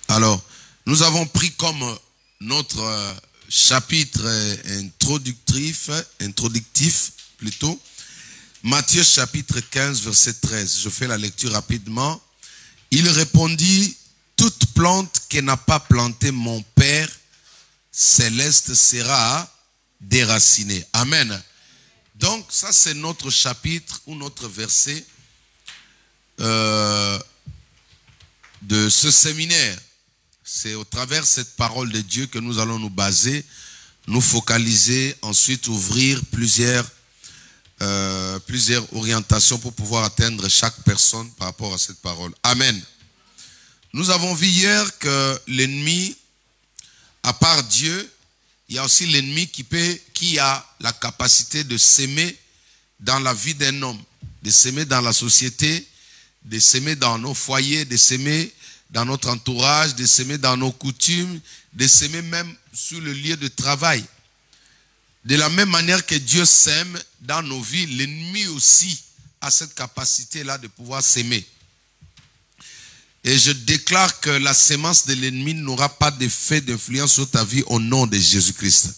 Alors, nous avons pris comme notre chapitre introductif plutôt, Matthieu chapitre 15, verset 13. Je fais la lecture rapidement. Il répondit, toute plante que n'a pas plantée mon Père céleste sera déracinée. Amen. Donc, ça c'est notre chapitre ou notre verset de ce séminaire. C'est au travers de cette parole de Dieu que nous allons nous baser, nous focaliser, ensuite ouvrir plusieurs orientations pour pouvoir atteindre chaque personne par rapport à cette parole. Amen. Nous avons vu hier que l'ennemi, à part Dieu, il y a aussi l'ennemi qui a la capacité de s'aimer dans la vie d'un homme, de s'aimer dans la société, de s'aimer dans nos foyers, de s'aimer dans notre entourage, de s'aimer dans nos coutumes, de s'aimer même sur le lieu de travail. De la même manière que Dieu s'aime dans nos vies, l'ennemi aussi a cette capacité-là de pouvoir s'aimer. Et je déclare que la sémence de l'ennemi n'aura pas d'effet d'influence sur ta vie au nom de Jésus-Christ.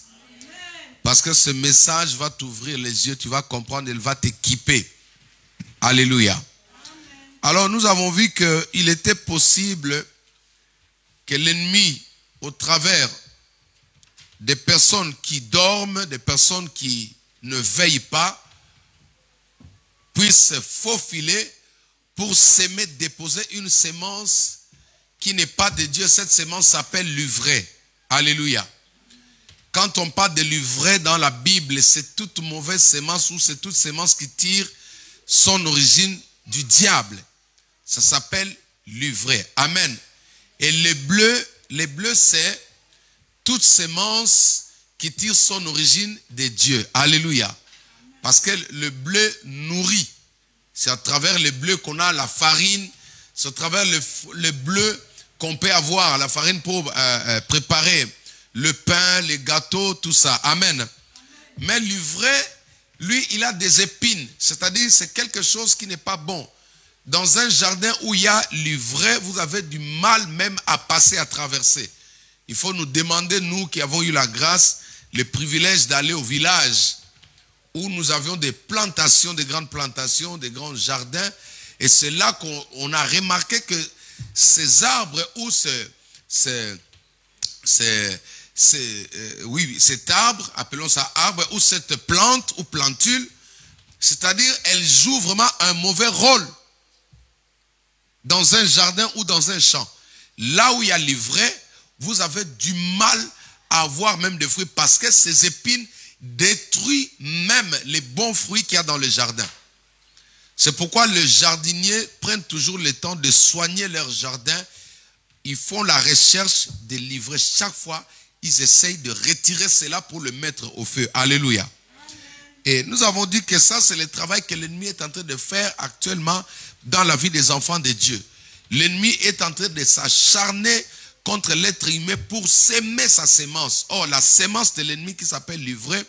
Parce que ce message va t'ouvrir les yeux, tu vas comprendre, il va t'équiper. Alléluia. Alors nous avons vu qu'il était possible que l'ennemi, au travers des personnes qui dorment, des personnes qui ne veillent pas, puisse faufiler pour s'aimer, déposer une sémence qui n'est pas de Dieu. Cette sémence s'appelle l'ivraie. Alléluia. Quand on parle de l'ivraie dans la Bible, c'est toute mauvaise sémence ou c'est toute sémence qui tire son origine du diable. Ça s'appelle l'ivraie. Amen. Et les bleus c'est toute sémence qui tire son origine de Dieu. Alléluia. Parce que le bleu nourrit. C'est à travers le bleu qu'on a la farine. C'est à travers le bleu qu'on peut avoir la farine pour préparer le pain, les gâteaux, tout ça. Amen. Mais l'ivraie, lui, il a des épines. C'est-à-dire, c'est quelque chose qui n'est pas bon. Dans un jardin où il y a l'ivraie, vous avez du mal même à passer, à traverser. Il faut nous demander, nous qui avons eu la grâce, le privilège d'aller au village où nous avions des plantations, des grandes plantations, des grands jardins. Et c'est là qu'on a remarqué que ces arbres ou cet arbre, appelons ça arbre, ou cette plante ou plantule, c'est-à-dire elle joue vraiment un mauvais rôle dans un jardin ou dans un champ. Là où il y a l'ivraie, vous avez du mal à avoir même des fruits parce que ces épines détruisent même les bons fruits qu'il y a dans le jardin. C'est pourquoi les jardiniers prennent toujours le temps de soigner leur jardin. Ils font la recherche de l'ivraie. Chaque fois, ils essayent de retirer cela pour le mettre au feu. Alléluia. Et nous avons dit que ça, c'est le travail que l'ennemi est en train de faire actuellement dans la vie des enfants de Dieu. L'ennemi est en train de s'acharner contre l'être humain pour s'aimer sa sémence. Or, la sémence de l'ennemi qui s'appelle l'ivraie,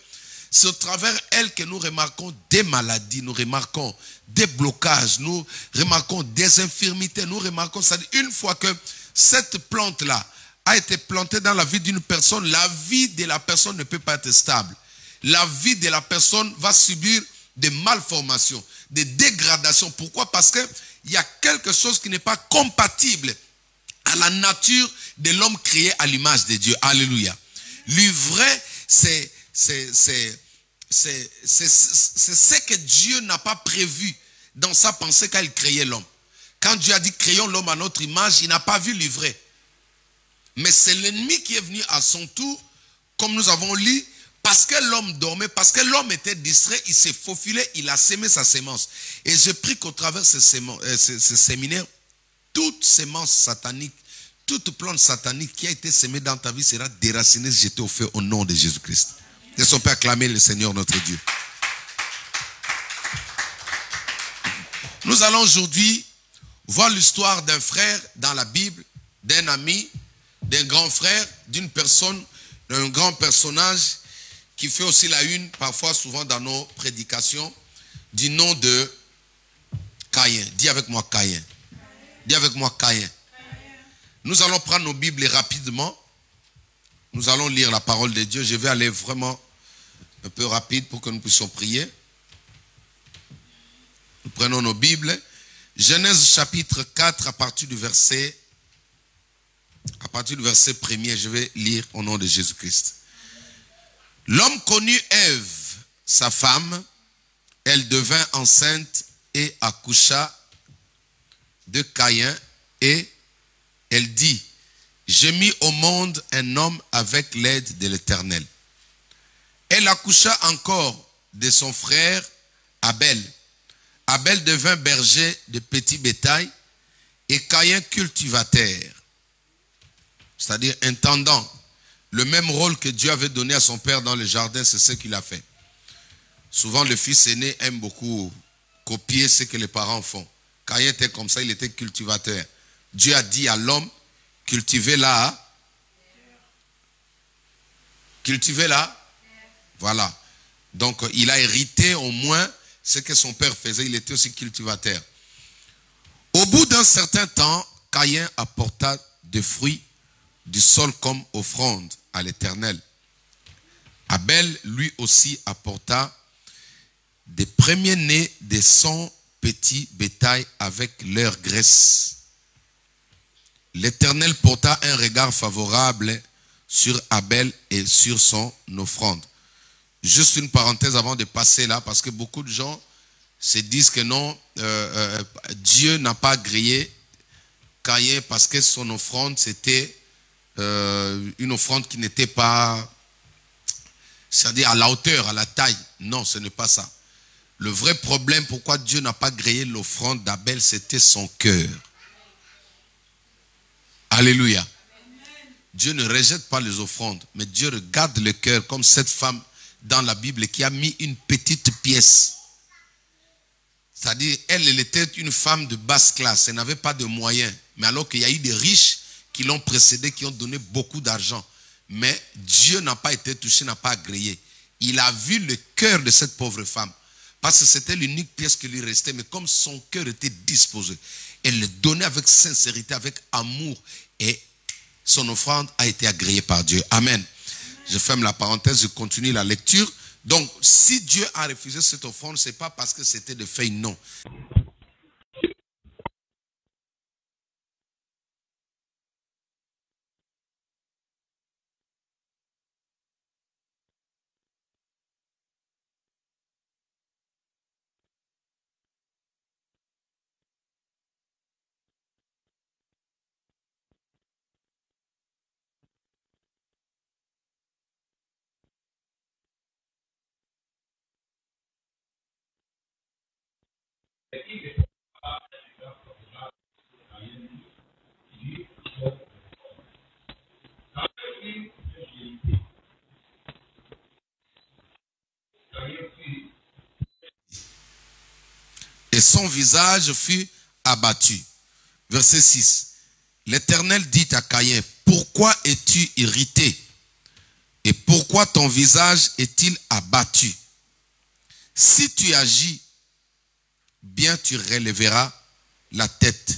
c'est au travers elle que nous remarquons des maladies, nous remarquons des blocages, nous remarquons des infirmités, nous remarquons, c'est-à-dire une fois que cette plante-là a été plantée dans la vie d'une personne, la vie de la personne ne peut pas être stable. La vie de la personne va subir des malformations, des dégradations. Pourquoi? Parce qu'il y a quelque chose qui n'est pas compatible à la nature de l'homme créé à l'image de Dieu. Alléluia. L'ivraie, c'est ce que Dieu n'a pas prévu dans sa pensée quand il créait l'homme. Quand Dieu a dit créons l'homme à notre image, il n'a pas vu l'ivraie. Mais c'est l'ennemi qui est venu à son tour, comme nous avons lu, parce que l'homme dormait, parce que l'homme était distrait, il s'est faufilé, il a sémé sa sémence. Et je prie qu'au travers de ce séminaire, toute sémence satanique, toute plante satanique qui a été sémée dans ta vie sera déracinée, jetée au feu au nom de Jésus-Christ. Laissons pas acclamer le Seigneur notre Dieu. Nous allons aujourd'hui voir l'histoire d'un frère dans la Bible, d'un ami, d'un grand frère, d'une personne, d'un grand personnage qui fait aussi la une, parfois souvent dans nos prédications, du nom de Caïn. Dis avec moi Caïn. Dis avec moi Caïn. Nous allons prendre nos Bibles rapidement. Nous allons lire la parole de Dieu. Je vais aller vraiment un peu rapide pour que nous puissions prier. Nous prenons nos Bibles. Genèse chapitre 4 à partir du verset 1er. Je vais lire au nom de Jésus-Christ. L'homme connut Ève, sa femme. Elle devint enceinte et accoucha de Caïn, et elle dit, j'ai mis au monde un homme avec l'aide de l'Éternel. Elle accoucha encore de son frère Abel. Abel devint berger de petit bétail et Caïn cultivateur, c'est-à-dire intendant. Le même rôle que Dieu avait donné à son père dans le jardin, c'est ce qu'il a fait. Souvent, le fils aîné aime beaucoup copier ce que les parents font. Caïn était comme ça, il était cultivateur. Dieu a dit à l'homme, cultivez-la. Cultivez-la. Voilà. Donc, il a hérité au moins ce que son père faisait. Il était aussi cultivateur. Au bout d'un certain temps, Caïn apporta des fruits du sol comme offrande à l'Éternel. Abel, lui aussi, apporta des premiers-nés de son petit bétail avec leur graisse. L'Éternel porta un regard favorable sur Abel et sur son offrande. Juste une parenthèse avant de passer là, parce que beaucoup de gens se disent que non, Dieu n'a pas grillé Caïn parce que son offrande c'était une offrande qui n'était pas, c'est-à-dire à la hauteur, à la taille. Non, ce n'est pas ça. Le vrai problème, pourquoi Dieu n'a pas grillé l'offrande d'Abel, c'était son cœur. Alléluia. Dieu ne rejette pas les offrandes, mais Dieu regarde le cœur, comme cette femme dans la Bible qui a mis une petite pièce. C'est-à-dire, elle était une femme de basse classe, elle n'avait pas de moyens. Mais alors qu'il y a eu des riches qui l'ont précédée, qui ont donné beaucoup d'argent. Mais Dieu n'a pas été touché, n'a pas agréé. Il a vu le cœur de cette pauvre femme. Parce que c'était l'unique pièce qui lui restait. Mais comme son cœur était disposé, elle le donnait avec sincérité, avec amour. Et son offrande a été agréée par Dieu. Amen. Je ferme la parenthèse, je continue la lecture. Donc, si Dieu a refusé cette offrande, ce n'est pas parce que c'était de fait non. Et son visage fut abattu. Verset 6. L'Éternel dit à Caïn, pourquoi es-tu irrité? Et pourquoi ton visage est-il abattu? Si tu agis bien, tu relèveras la tête.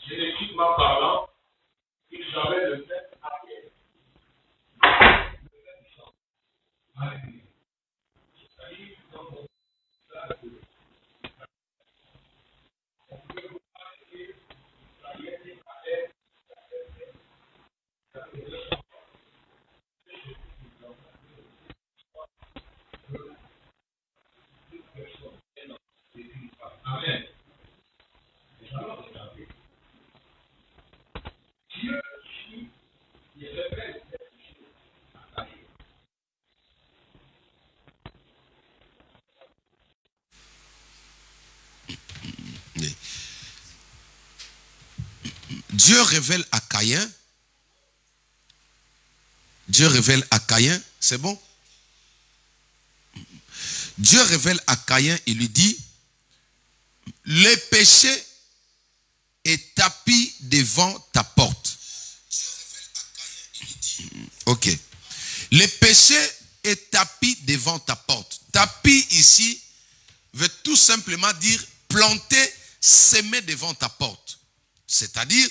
Génétiquement parlant, Dieu révèle à Caïn. Dieu révèle à Caïn, c'est bon? Dieu révèle à Caïn, il lui dit, le péché est tapis devant ta porte. Ok. Le péché est tapis devant ta porte. Tapis ici veut tout simplement dire planter, s'aimer devant ta porte. C'est-à-dire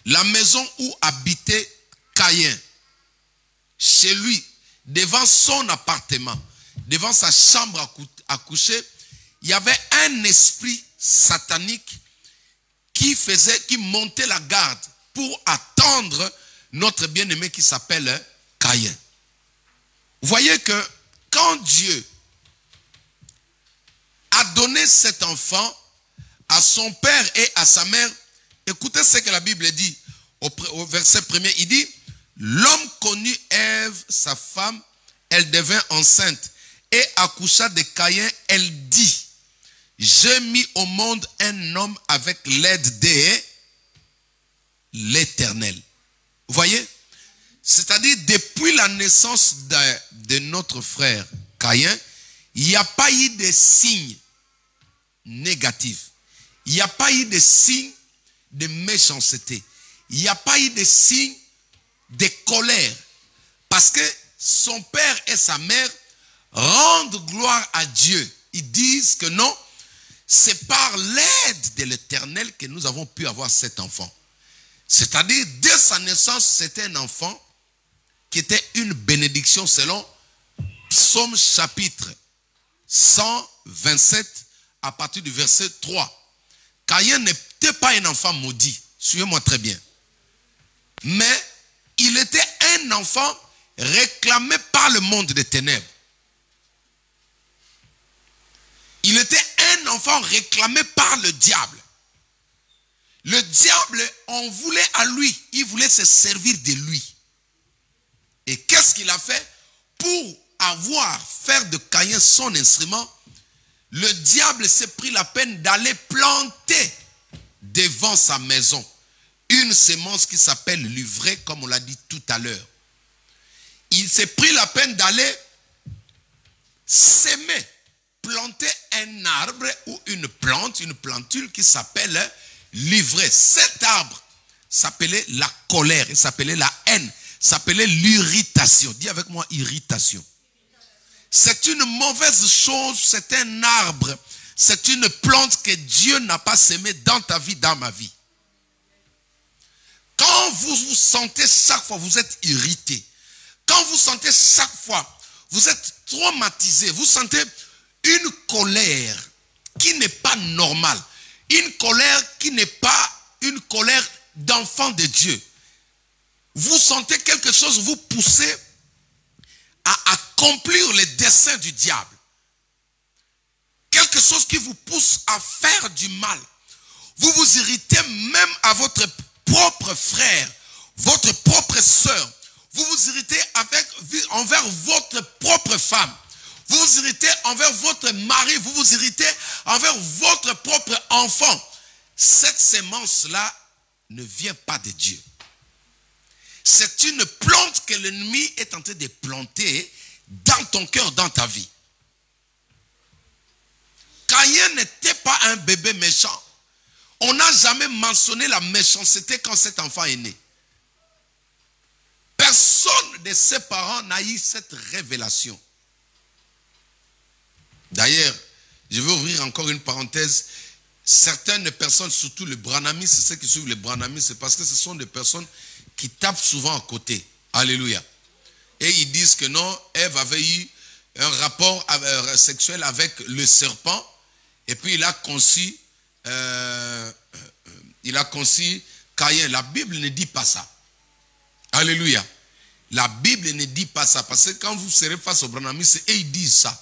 la maison où habitait Caïn. Chez lui, devant son appartement, devant sa chambre à coucher, il y avait un esprit satanique qui montait la garde pour attendre notre bien-aimé qui s'appelle Caïn. Vous voyez que quand Dieu a donné cet enfant à son père et à sa mère, écoutez ce que la Bible dit au verset 1er, il dit, l'homme connut Ève, sa femme, elle devint enceinte et accoucha de Caïn, elle dit, j'ai mis au monde un homme avec l'aide de l'Éternel. Vous voyez? C'est-à-dire, depuis la naissance de notre frère Caïn, il n'y a pas eu de signes négatifs. Il n'y a pas eu de signes de méchanceté. Il n'y a pas eu de signes de colère. Parce que son père et sa mère rendent gloire à Dieu. Ils disent que non, c'est par l'aide de l'Éternel que nous avons pu avoir cet enfant. C'est-à-dire, dès sa naissance, c'était un enfant qui était une bénédiction selon Psaume chapitre 127 à partir du verset 3. Caïn n'était pas un enfant maudit. Suivez-moi très bien. Mais il était un enfant réclamé par le monde des ténèbres. Il était un enfant réclamé par le diable. Le diable en voulait à lui. Il voulait se servir de lui. Et qu'est-ce qu'il a fait? Pour faire de Caïn son instrument, le diable s'est pris la peine d'aller planter devant sa maison une sémence qui s'appelle l'ivraie, comme on l'a dit tout à l'heure. Il s'est pris la peine d'aller s'aimer, planter un arbre ou une plante, une plantule qui s'appelle l'ivraie. Cet arbre s'appelait la colère, il s'appelait la haine, s'appelait l'irritation. Dis avec moi, irritation. C'est une mauvaise chose, c'est un arbre, c'est une plante que Dieu n'a pas sémée dans ta vie, dans ma vie. Quand vous vous sentez chaque fois, vous êtes irrité. Quand vous sentez chaque fois, vous êtes traumatisé, vous sentez une colère qui n'est pas normale. Une colère qui n'est pas une colère d'enfant de Dieu. Vous sentez quelque chose vous pousser à accomplir les desseins du diable. Quelque chose qui vous pousse à faire du mal. Vous vous irritez même à votre propre frère, votre propre soeur. Vous vous irritez envers votre propre femme. Vous vous irritez envers votre mari. Vous vous irritez envers votre propre enfant. Cette sémence-là ne vient pas de Dieu. C'est une plante que l'ennemi est en train de planter dans ton cœur, dans ta vie. Caïn n'était pas un bébé méchant. On n'a jamais mentionné la méchanceté quand cet enfant est né. Personne de ses parents n'a eu cette révélation. D'ailleurs, je vais ouvrir encore une parenthèse. Certaines personnes, surtout les branhamistes, ceux qui suivent les branhamistes, c'est parce que ce sont des personnes qui tapent souvent à côté. Alléluia. Et ils disent que non, Ève avait eu un rapport sexuel avec le serpent. Et puis il a conçu Caïn. La Bible ne dit pas ça. Alléluia. La Bible ne dit pas ça. Parce que quand vous serez face aux branamistes et ils disent ça,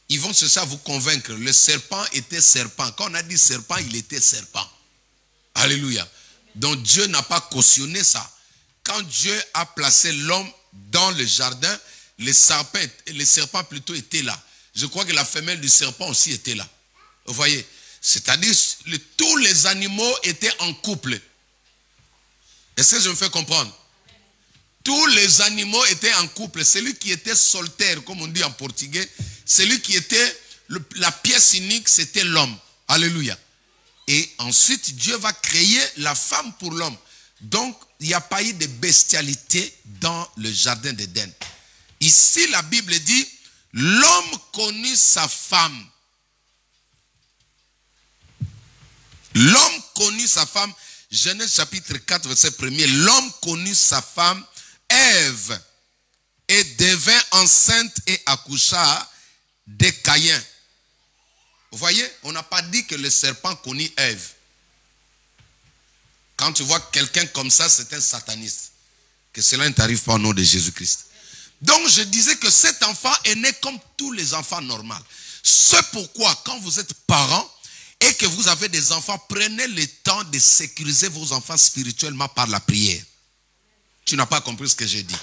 ils vont chercher à vous convaincre. Le serpent était serpent. Quand on a dit serpent, il était serpent. Alléluia. Donc Dieu n'a pas cautionné ça. Quand Dieu a placé l'homme dans le jardin, les serpents plutôt étaient là. Je crois que la femelle du serpent aussi était là. Vous voyez? C'est-à-dire tous les animaux étaient en couple. Est-ce que je me fais comprendre? Tous les animaux étaient en couple. Celui qui était solitaire, comme on dit en portugais, celui qui était la pièce unique, c'était l'homme. Alléluia. Et ensuite, Dieu va créer la femme pour l'homme. Donc, il n'y a pas eu de bestialité dans le jardin d'Éden. Ici, la Bible dit, l'homme connut sa femme. L'homme connut sa femme. Genèse chapitre 4, verset 1er. L'homme connut sa femme, Ève, et devint enceinte et accoucha de Caïn. Vous voyez, on n'a pas dit que le serpent connut Ève. Quand tu vois quelqu'un comme ça, c'est un sataniste. Que cela ne t'arrive pas au nom de Jésus-Christ. Donc je disais que cet enfant est né comme tous les enfants normaux. C'est pourquoi quand vous êtes parents et que vous avez des enfants, prenez le temps de sécuriser vos enfants spirituellement par la prière. Tu n'as pas compris ce que j'ai dit.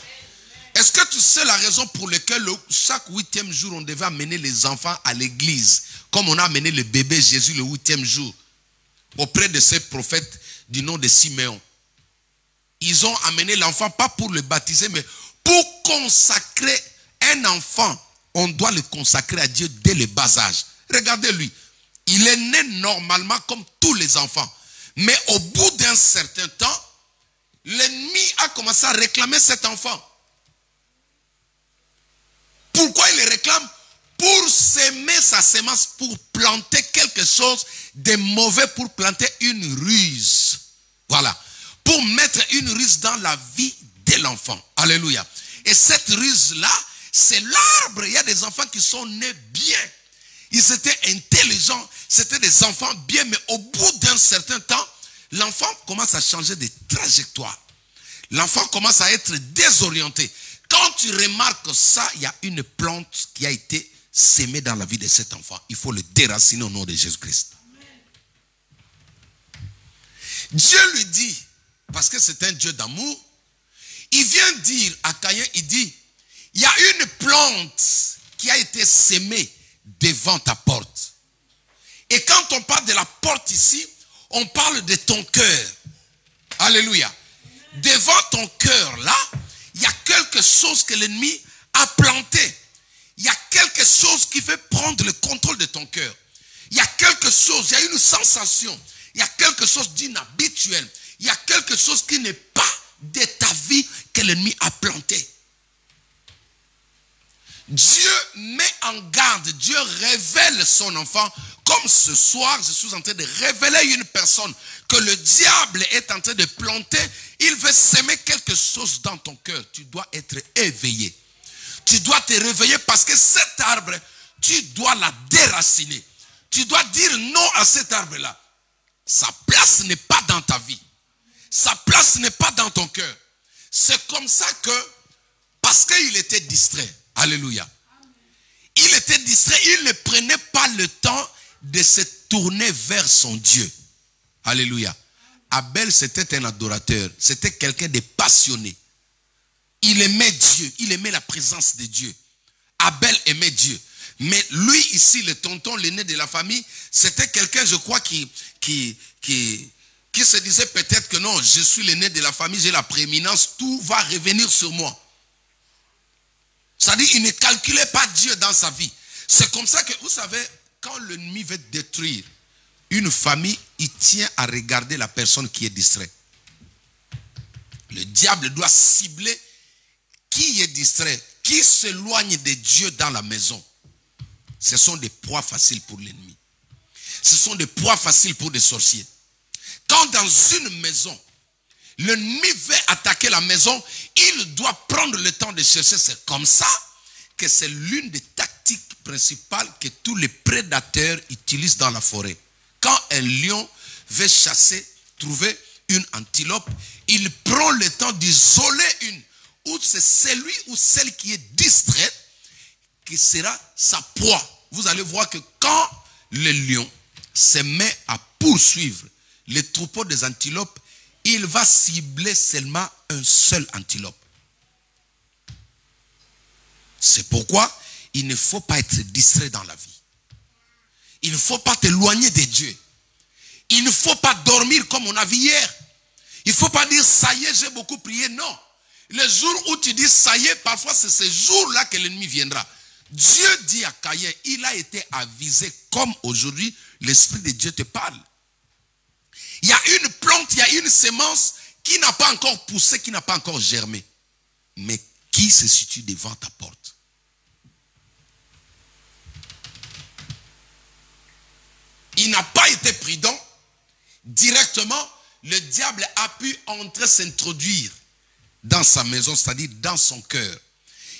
Est-ce que tu sais la raison pour laquelle chaque 8e jour, on devait amener les enfants à l'église, comme on a amené le bébé Jésus le 8e jour, auprès de ces prophètes du nom de Siméon? Ils ont amené l'enfant, pas pour le baptiser, mais pour consacrer un enfant. On doit le consacrer à Dieu dès le bas âge. Regardez-lui. Il est né normalement comme tous les enfants. Mais au bout d'un certain temps, l'ennemi a commencé à réclamer cet enfant. Pourquoi il le réclame? Pour s'aimer sa semence, pour planter quelque chose de mauvais, pour planter une ruse. Voilà. Pour mettre une ruse dans la vie de l'enfant. Alléluia. Et cette ruse-là, c'est l'arbre. Il y a des enfants qui sont nés bien. Ils étaient intelligents. C'était des enfants bien. Mais au bout d'un certain temps, l'enfant commence à changer de trajectoire. L'enfant commence à être désorienté. Quand tu remarques ça, il y a une plante qui a été sémée dans la vie de cet enfant. Il faut le déraciner au nom de Jésus-Christ. Dieu lui dit, parce que c'est un Dieu d'amour, il vient dire à Caïn, il dit, il y a une plante qui a été sémée devant ta porte. Et quand on parle de la porte ici, on parle de ton cœur. Alléluia. Devant ton cœur là, il y a quelque chose que l'ennemi a planté. Il y a quelque chose qui veut prendre le contrôle de ton cœur. Il y a quelque chose, il y a une sensation. Il y a quelque chose d'inhabituel. Il y a quelque chose qui n'est pas de ta vie que l'ennemi a planté. Dieu met en garde, Dieu révèle son enfant. Comme ce soir, je suis en train de révéler une personne que le diable est en train de planter. Il veut s'aimer quelque chose dans ton cœur. Tu dois être éveillé. Tu dois te réveiller parce que cet arbre, tu dois la déraciner. Tu dois dire non à cet arbre-là. Sa place n'est pas dans ta vie. Sa place n'est pas dans ton cœur. C'est comme ça que, parce qu'il était distrait, alléluia. Il était distrait, il ne prenait pas le temps de se tourner vers son Dieu. Alléluia. Abel, c'était un adorateur. C'était quelqu'un de passionné. Il aimait Dieu. Il aimait la présence de Dieu. Abel aimait Dieu. Mais lui, ici, le tonton, l'aîné de la famille, c'était quelqu'un, je crois, qui se disait peut-être que non, je suis l'aîné de la famille, j'ai la prééminence, tout va revenir sur moi. C'est-à-dire, il ne calculait pas Dieu dans sa vie. C'est comme ça que, vous savez, quand l'ennemi veut détruire une famille, il tient à regarder la personne qui est distraite. Le diable doit cibler qui est distrait, qui s'éloigne de Dieu dans la maison. Ce sont des proies faciles pour l'ennemi. Ce sont des proies faciles pour des sorciers. Quand dans une maison, l'ennemi veut attaquer la maison, il doit prendre le temps de chercher. C'est comme ça que c'est l'une des tactiques principales que tous les prédateurs utilisent dans la forêt. Quand un lion veut chasser, trouver une antilope, il prend le temps d'isoler une. Ou c'est celui ou celle qui est distraite qui sera sa proie. Vous allez voir que quand le lion se met à poursuivre les troupeaux des antilopes, il va cibler seulement un seul antilope. C'est pourquoi il ne faut pas être distrait dans la vie. Il ne faut pas t'éloigner de Dieu. Il ne faut pas dormir comme on a vu hier. Il ne faut pas dire ça y est, j'ai beaucoup prié. Non. Le jour où tu dis ça y est, parfois c'est ce jour-là que l'ennemi viendra. Dieu dit à Caïn, il a été avisé comme aujourd'hui, l'Esprit de Dieu te parle. Il y a une plante, il y a une semence qui n'a pas encore poussé, qui n'a pas encore germé. Mais qui se situe devant ta porte. Il n'a pas été prudent. Directement, le diable a pu entrer s'introduire dans sa maison, c'est-à-dire dans son cœur.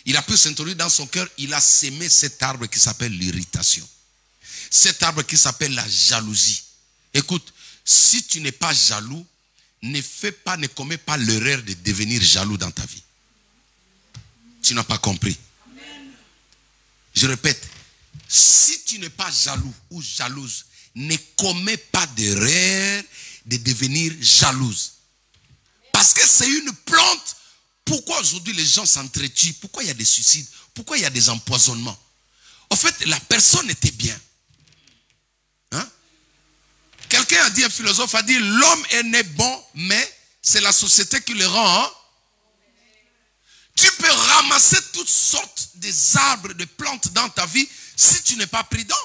Il a pu s'introduire dans son cœur, il a sémé cet arbre qui s'appelle l'irritation. Cet arbre qui s'appelle la jalousie. Écoute, si tu n'es pas jaloux, ne commets pas l'erreur de devenir jaloux dans ta vie. Tu n'as pas compris. Je répète, si tu n'es pas jaloux ou jalouse, ne commets pas d'erreur de devenir jalouse. Parce que c'est une plante. Pourquoi aujourd'hui les gens s'entretuent? Pourquoi il y a des suicides? Pourquoi il y a des empoisonnements? En fait, la personne était bien. Hein? Quelqu'un a dit, un philosophe a dit, l'homme est né bon, mais c'est la société qui le rend. Hein? Tu peux ramasser toutes sortes des arbres, de plantes dans ta vie si tu n'es pas prudent.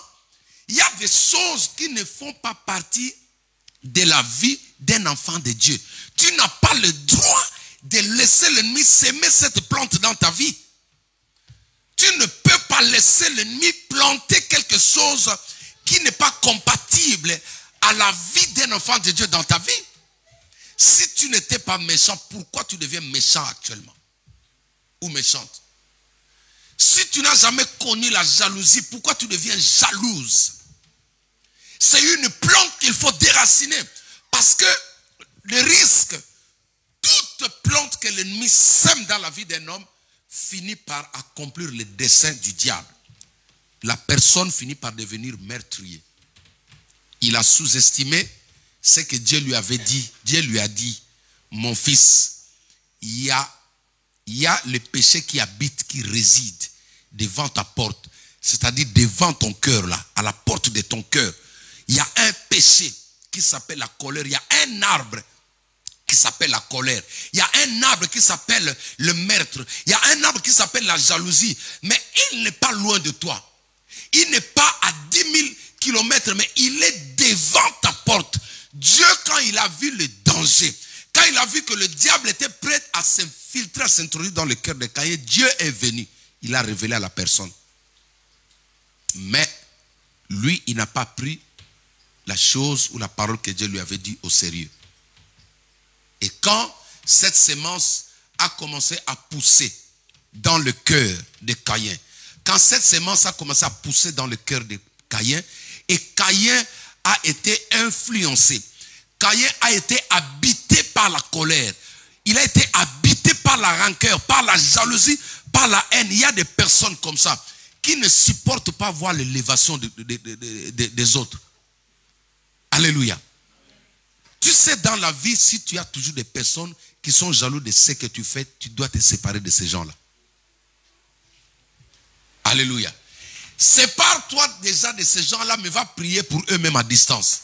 Il y a des choses qui ne font pas partie de la vie d'un enfant de Dieu. Tu n'as pas le droit de laisser l'ennemi s'aimer cette plante dans ta vie. Tu ne peux pas laisser l'ennemi planter quelque chose qui n'est pas compatible à la vie d'un enfant de Dieu dans ta vie. Si tu n'étais pas méchant, pourquoi tu deviens méchant actuellement? Ou méchante? Si tu n'as jamais connu la jalousie, pourquoi tu deviens jalouse? C'est une plante qu'il faut déraciner. Parce que le risque, toute plante que l'ennemi sème dans la vie d'un homme, finit par accomplir le dessein du diable. La personne finit par devenir meurtrier. Il a sous-estimé ce que Dieu lui avait dit. Dieu lui a dit, mon fils, il y a le péché qui habite, qui réside devant ta porte. C'est-à-dire devant ton cœur là, à la porte de ton cœur. Il y a un péché qui s'appelle la colère. Il y a un arbre qui s'appelle la colère. Il y a un arbre qui s'appelle le meurtre. Il y a un arbre qui s'appelle la jalousie. Mais il n'est pas loin de toi. Il n'est pas à 10 000 kilomètres, mais il est devant ta porte. Dieu, quand il a vu le danger, quand il a vu que le diable était prêt à s'infiltrer, à s'introduire dans le cœur de Caïn, Dieu est venu. Il a révélé à la personne. Mais lui, il n'a pas pris la chose ou la parole que Dieu lui avait dit au sérieux. Et quand cette sémence a commencé à pousser dans le cœur de Caïn, quand cette sémence a commencé à pousser dans le cœur de Caïn, et Caïn a été influencé, Caïn a été habité par la colère, il a été habité par la rancœur, par la jalousie, par la haine. Il y a des personnes comme ça qui ne supportent pas voir l'élévation des autres. Alléluia. Tu sais, dans la vie, si tu as toujours des personnes qui sont jaloux de ce que tu fais, tu dois te séparer de ces gens-là. Alléluia. Sépare-toi déjà de ces gens-là, mais va prier pour eux-mêmes à distance.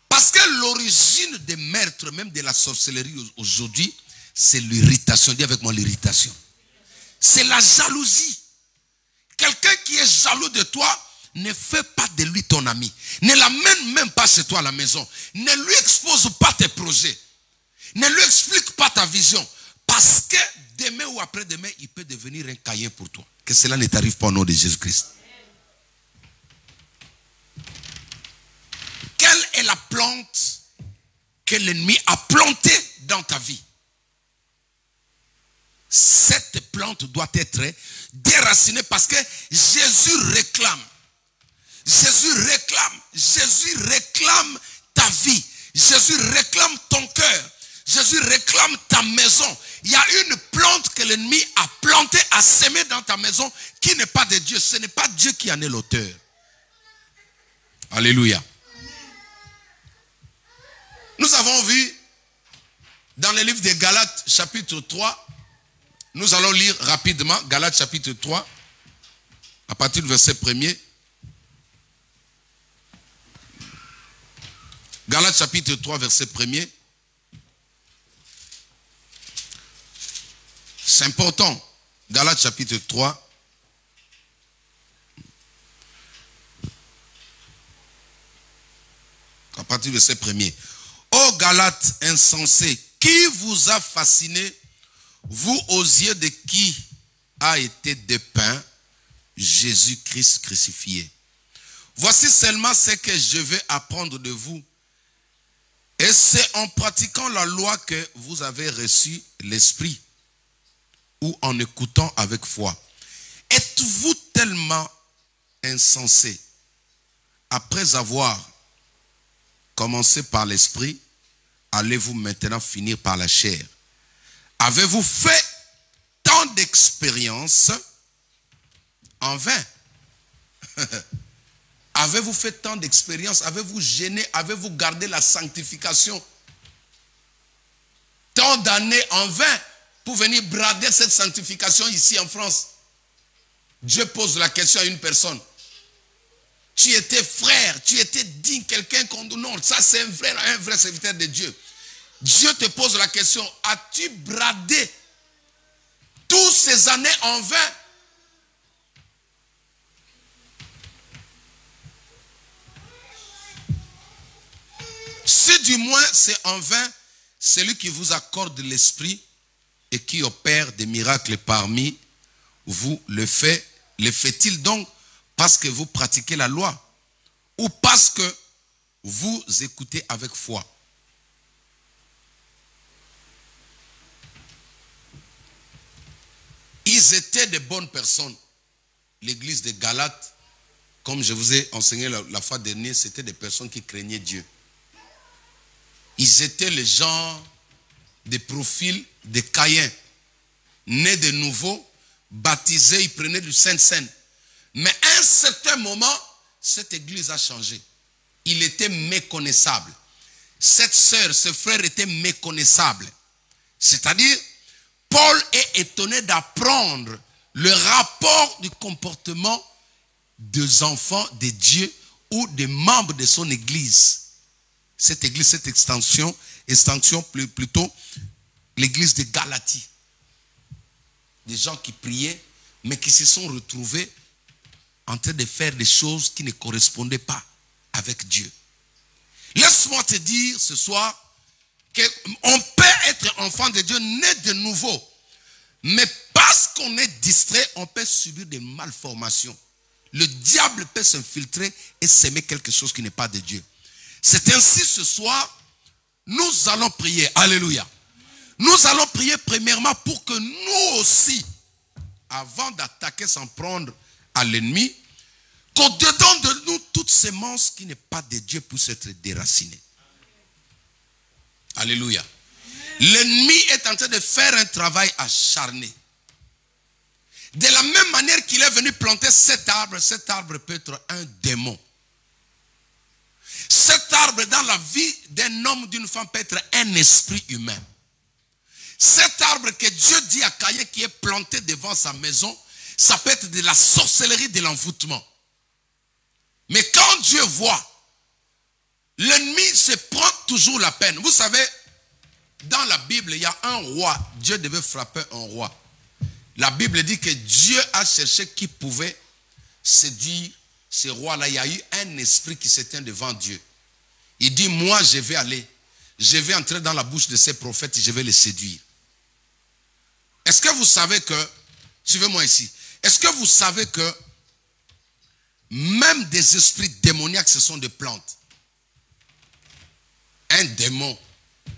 Parce que l'origine des meurtres, même de la sorcellerie aujourd'hui, c'est l'irritation. Dis avec moi l'irritation. C'est la jalousie. Quelqu'un qui est jaloux de toi, ne fais pas de lui ton ami. Ne l'amène même pas chez toi à la maison. Ne lui expose pas tes projets. Ne lui explique pas ta vision. Parce que demain ou après-demain, il peut devenir un Caïn pour toi. Que cela ne t'arrive pas au nom de Jésus-Christ. Quelle est la plante que l'ennemi a planté dans ta vie. Cette plante doit être déracinée parce que Jésus réclame. Jésus réclame ta vie. Jésus réclame ton cœur. Jésus réclame ta maison. Il y a une plante que l'ennemi a plantée, a sémée dans ta maison qui n'est pas de Dieu. Ce n'est pas Dieu qui en est l'auteur. Alléluia. Nous avons vu dans le livre de Galates chapitre 3, nous allons lire rapidement Galates chapitre 3, à partir du verset 1er. Galates chapitre 3, verset 1er. C'est important. Galates chapitre 3. À partir du verset 1er. Ô Galates insensés, qui vous a fasciné, vous aux yeux de qui a été dépeint Jésus-Christ crucifié? Voici seulement ce que je veux apprendre de vous. Et c'est en pratiquant la loi que vous avez reçu l'Esprit, ou en écoutant avec foi. Êtes-vous tellement insensé, après avoir commencé par l'Esprit, allez-vous maintenant finir par la chair? Avez-vous fait tant d'expériences en vain? Avez-vous fait tant d'expériences? Avez-vous gêné? Avez-vous gardé la sanctification tant d'années en vain pour venir brader cette sanctification ici en France? Dieu pose la question à une personne. Tu étais frère, tu étais digne, quelqu'un qu'on dit non, ça c'est un vrai serviteur de Dieu. Dieu te pose la question, as-tu bradé toutes ces années en vain? Si du moins c'est en vain, celui qui vous accorde l'Esprit et qui opère des miracles parmi vous, le fait-il donc parce que vous pratiquez la loi ou parce que vous écoutez avec foi? Ils étaient de bonnes personnes. L'église de Galates, comme je vous ai enseigné la fois dernière, c'était des personnes qui craignaient Dieu. Ils étaient les gens des profils de Caïn, nés de nouveau, baptisés, ils prenaient du Saint-Saint. Mais à un certain moment, cette église a changé. Il était méconnaissable. Cette sœur, ce frère était méconnaissable. C'est-à-dire, Paul est étonné d'apprendre le rapport du comportement des enfants de Dieu ou des membres de son église. Cette église, cette extension plutôt l'église de Galatie. Des gens qui priaient, mais qui se sont retrouvés en train de faire des choses qui ne correspondaient pas avec Dieu. Laisse-moi te dire ce soir qu'on peut être enfant de Dieu, né de nouveau. Mais parce qu'on est distrait, on peut subir des malformations. Le diable peut s'infiltrer et s'aimer quelque chose qui n'est pas de Dieu. C'est ainsi ce soir, nous allons prier. Alléluia. Nous allons prier premièrement pour que nous aussi, avant d'attaquer sans prendre à l'ennemi, qu'au-dedans de nous, toute sémence qui n'est pas de Dieu puisse être déracinée. Alléluia. L'ennemi est en train de faire un travail acharné. De la même manière qu'il est venu planter cet arbre peut être un démon. Cet arbre dans la vie d'un homme, d'une femme peut être un esprit humain. Cet arbre que Dieu dit à Caïn qui est planté devant sa maison, ça peut être de la sorcellerie, de l'envoûtement. Mais quand Dieu voit, l'ennemi se prend toujours la peine. Vous savez, dans la Bible, il y a un roi. Dieu devait frapper un roi. La Bible dit que Dieu a cherché qui pouvait séduire ce roi-là. Il y a eu un esprit qui se tient devant Dieu. Il dit, moi je vais aller. Je vais entrer dans la bouche de ces prophètes et je vais les séduire. Est-ce que vous savez que, suivez-moi ici, est-ce que vous savez que même des esprits démoniaques, ce sont des plantes? Un démon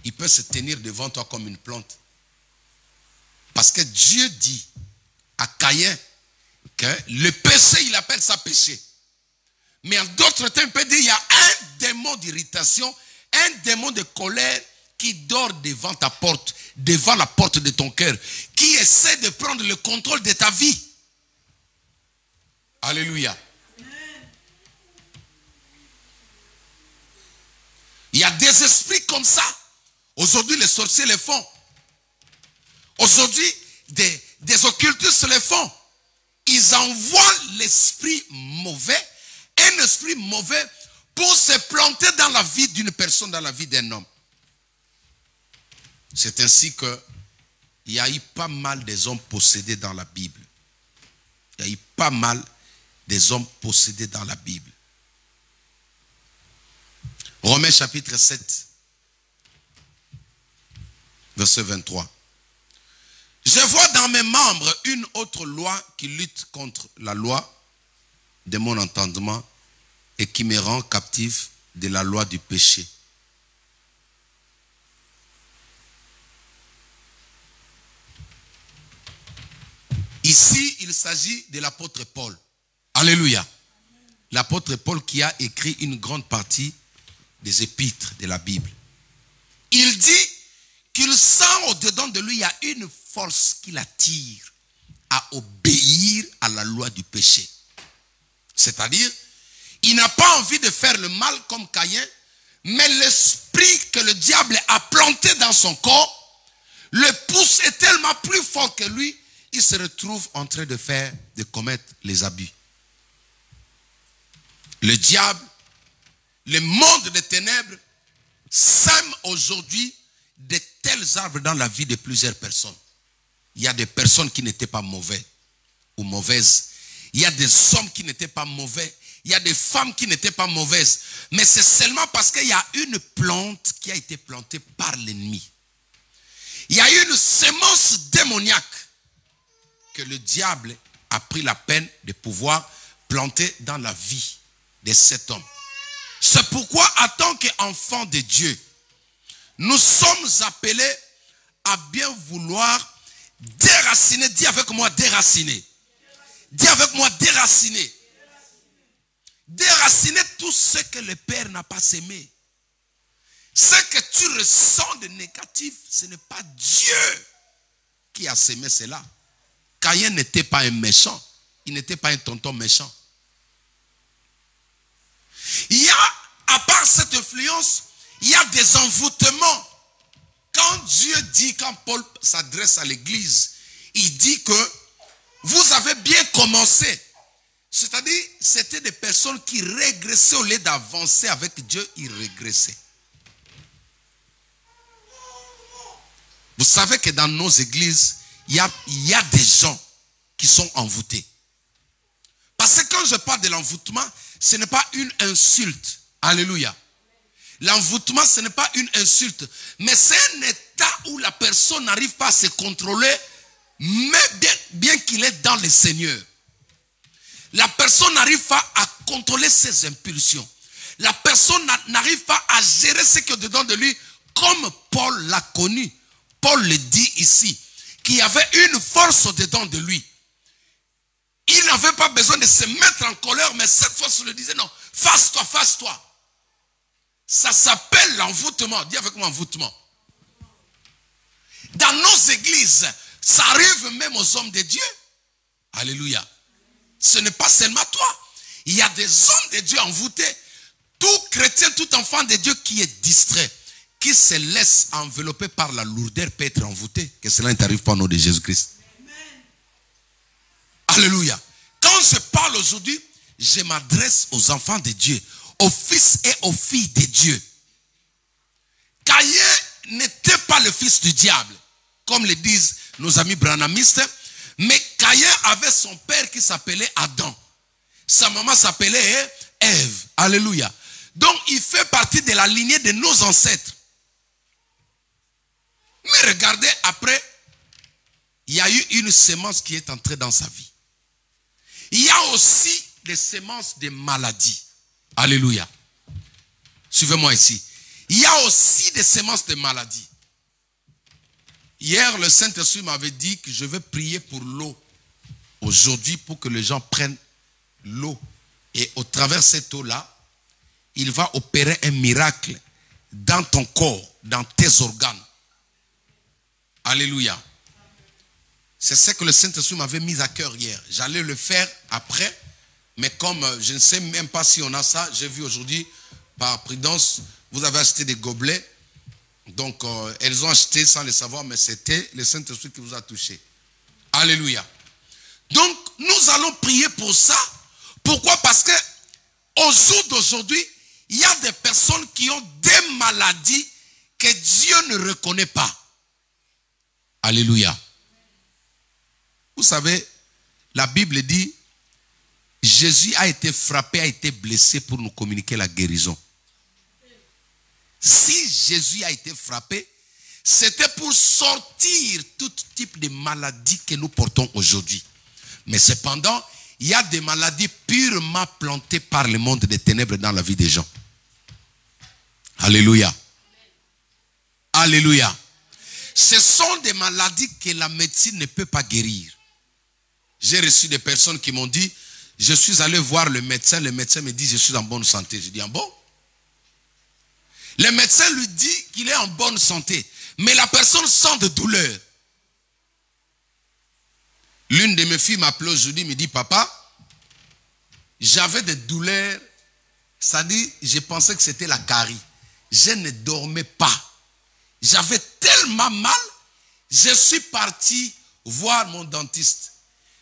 il peut se tenir devant toi comme une plante. Parce que Dieu dit à Caïn que le péché, il appelle ça péché. Mais en d'autres temps, il peut dire, il y a un démon d'irritation, un démon de colère qui dort devant ta porte, devant la porte de ton cœur, qui essaie de prendre le contrôle de ta vie. Alléluia. Il y a des esprits comme ça. Aujourd'hui, les sorciers les font. Aujourd'hui, des occultistes les font. Ils envoient l'esprit mauvais, un esprit mauvais, pour se planter dans la vie d'une personne, dans la vie d'un homme. C'est ainsi que il y a eu pas mal des hommes possédés dans la Bible. Il y a eu pas mal des hommes possédés dans la Bible. Romains chapitre 7, verset 23. Je vois dans mes membres une autre loi qui lutte contre la loi de mon entendement et qui me rend captif de la loi du péché. Ici, il s'agit de l'apôtre Paul. Alléluia. L'apôtre Paul qui a écrit une grande partie des épîtres de la Bible. Il dit qu'il sent au-dedans de lui, il y a une force qui l'attire à obéir à la loi du péché. C'est-à-dire, il n'a pas envie de faire le mal comme Caïn, mais l'esprit que le diable a planté dans son corps, le pouce est tellement plus fort que lui, il se retrouve en train de commettre les abus. Le diable, le monde des ténèbres, sème aujourd'hui de tels arbres dans la vie de plusieurs personnes. Il y a des personnes qui n'étaient pas mauvais ou mauvaises. Il y a des hommes qui n'étaient pas mauvais. Il y a des femmes qui n'étaient pas mauvaises. Mais c'est seulement parce qu'il y a une plante qui a été plantée par l'ennemi. Il y a une sémence démoniaque que le diable a pris la peine de pouvoir planter dans la vie de cet homme. C'est pourquoi, en tant qu'enfants de Dieu, nous sommes appelés à bien vouloir déraciner. Dis avec moi, déraciner. Dis avec moi, déraciner. Déraciner tout ce que le Père n'a pas sémé. Ce que tu ressens de négatif, ce n'est pas Dieu qui a sémé cela. Caïn n'était pas un méchant. Il n'était pas un tonton méchant. Il y a, à part cette influence, il y a des envoûtements. Quand Dieu dit, quand Paul s'adresse à l'église, il dit que vous avez bien commencé. C'est-à-dire, c'était des personnes qui régressaient au lieu d'avancer avec Dieu, ils régressaient. Vous savez que dans nos églises, il y a des gens qui sont envoûtés. Parce que quand je parle de l'envoûtement, ce n'est pas une insulte. Alléluia. L'envoûtement, ce n'est pas une insulte. Mais c'est un état où la personne n'arrive pas à se contrôler, mais bien qu'il est dans le Seigneur. La personne n'arrive pas à contrôler ses impulsions. La personne n'arrive pas à gérer ce qui est dedans de lui, comme Paul l'a connu. Paul le dit ici, qu'il y avait une force au-dedans de lui. Il n'avait pas besoin de se mettre en colère, mais cette force le disait, non, fasse-toi, fasse-toi. Ça s'appelle l'envoûtement. Dis avec moi, envoûtement. Dans nos églises, ça arrive même aux hommes de Dieu. Alléluia. Ce n'est pas seulement toi. Il y a des hommes de Dieu envoûtés. Tout chrétien, tout enfant de Dieu qui est distrait, qui se laisse envelopper par la lourdeur peut être envoûté. Que cela ne t'arrive pas au nom de Jésus-Christ. Alléluia. Quand je parle aujourd'hui, je m'adresse aux enfants de Dieu, aux fils et aux filles de Dieu. Caïn n'était pas le fils du diable, comme le disent nos amis branhamistes, mais Caïn avait son père qui s'appelait Adam. Sa maman s'appelait Ève. Alléluia. Donc il fait partie de la lignée de nos ancêtres. Mais regardez, après, il y a eu une sémence qui est entrée dans sa vie. Il y a aussi des sémences de maladies. Alléluia. Suivez-moi ici. il y a aussi des semences de maladie. Hier, le Saint-Esprit m'avait dit que je vais prier pour l'eau. Aujourd'hui, pour que les gens prennent l'eau. Et au travers de cette eau-là, il va opérer un miracle dans ton corps, dans tes organes. Alléluia. C'est ce que le Saint-Esprit m'avait mis à cœur hier. J'allais le faire après, mais comme je ne sais même pas si on a ça, j'ai vu aujourd'hui, par prudence, vous avez acheté des gobelets. Donc, elles ont acheté sans le savoir, mais c'était le Saint-Esprit qui vous a touché. Alléluia. Donc, nous allons prier pour ça. Pourquoi? Parce que au jour d'aujourd'hui, il y a des personnes qui ont des maladies que Dieu ne reconnaît pas. Alléluia. Vous savez, la Bible dit, Jésus a été frappé, a été blessé pour nous communiquer la guérison. Si Jésus a été frappé, c'était pour sortir tout type de maladies que nous portons aujourd'hui. Mais cependant, il y a des maladies purement plantées par le monde des ténèbres dans la vie des gens. Alléluia. Alléluia. Ce sont des maladies que la médecine ne peut pas guérir. J'ai reçu des personnes qui m'ont dit, je suis allé voir le médecin me dit, je suis en bonne santé. Je dis, ah bon? Le médecin lui dit qu'il est en bonne santé, mais la personne sent de douleur. L'une de mes filles m'appelait aujourd'hui, me dit, papa, j'avais des douleurs, ça dit, je pensais que c'était la carie. Je ne dormais pas. J'avais tellement mal, je suis parti voir mon dentiste.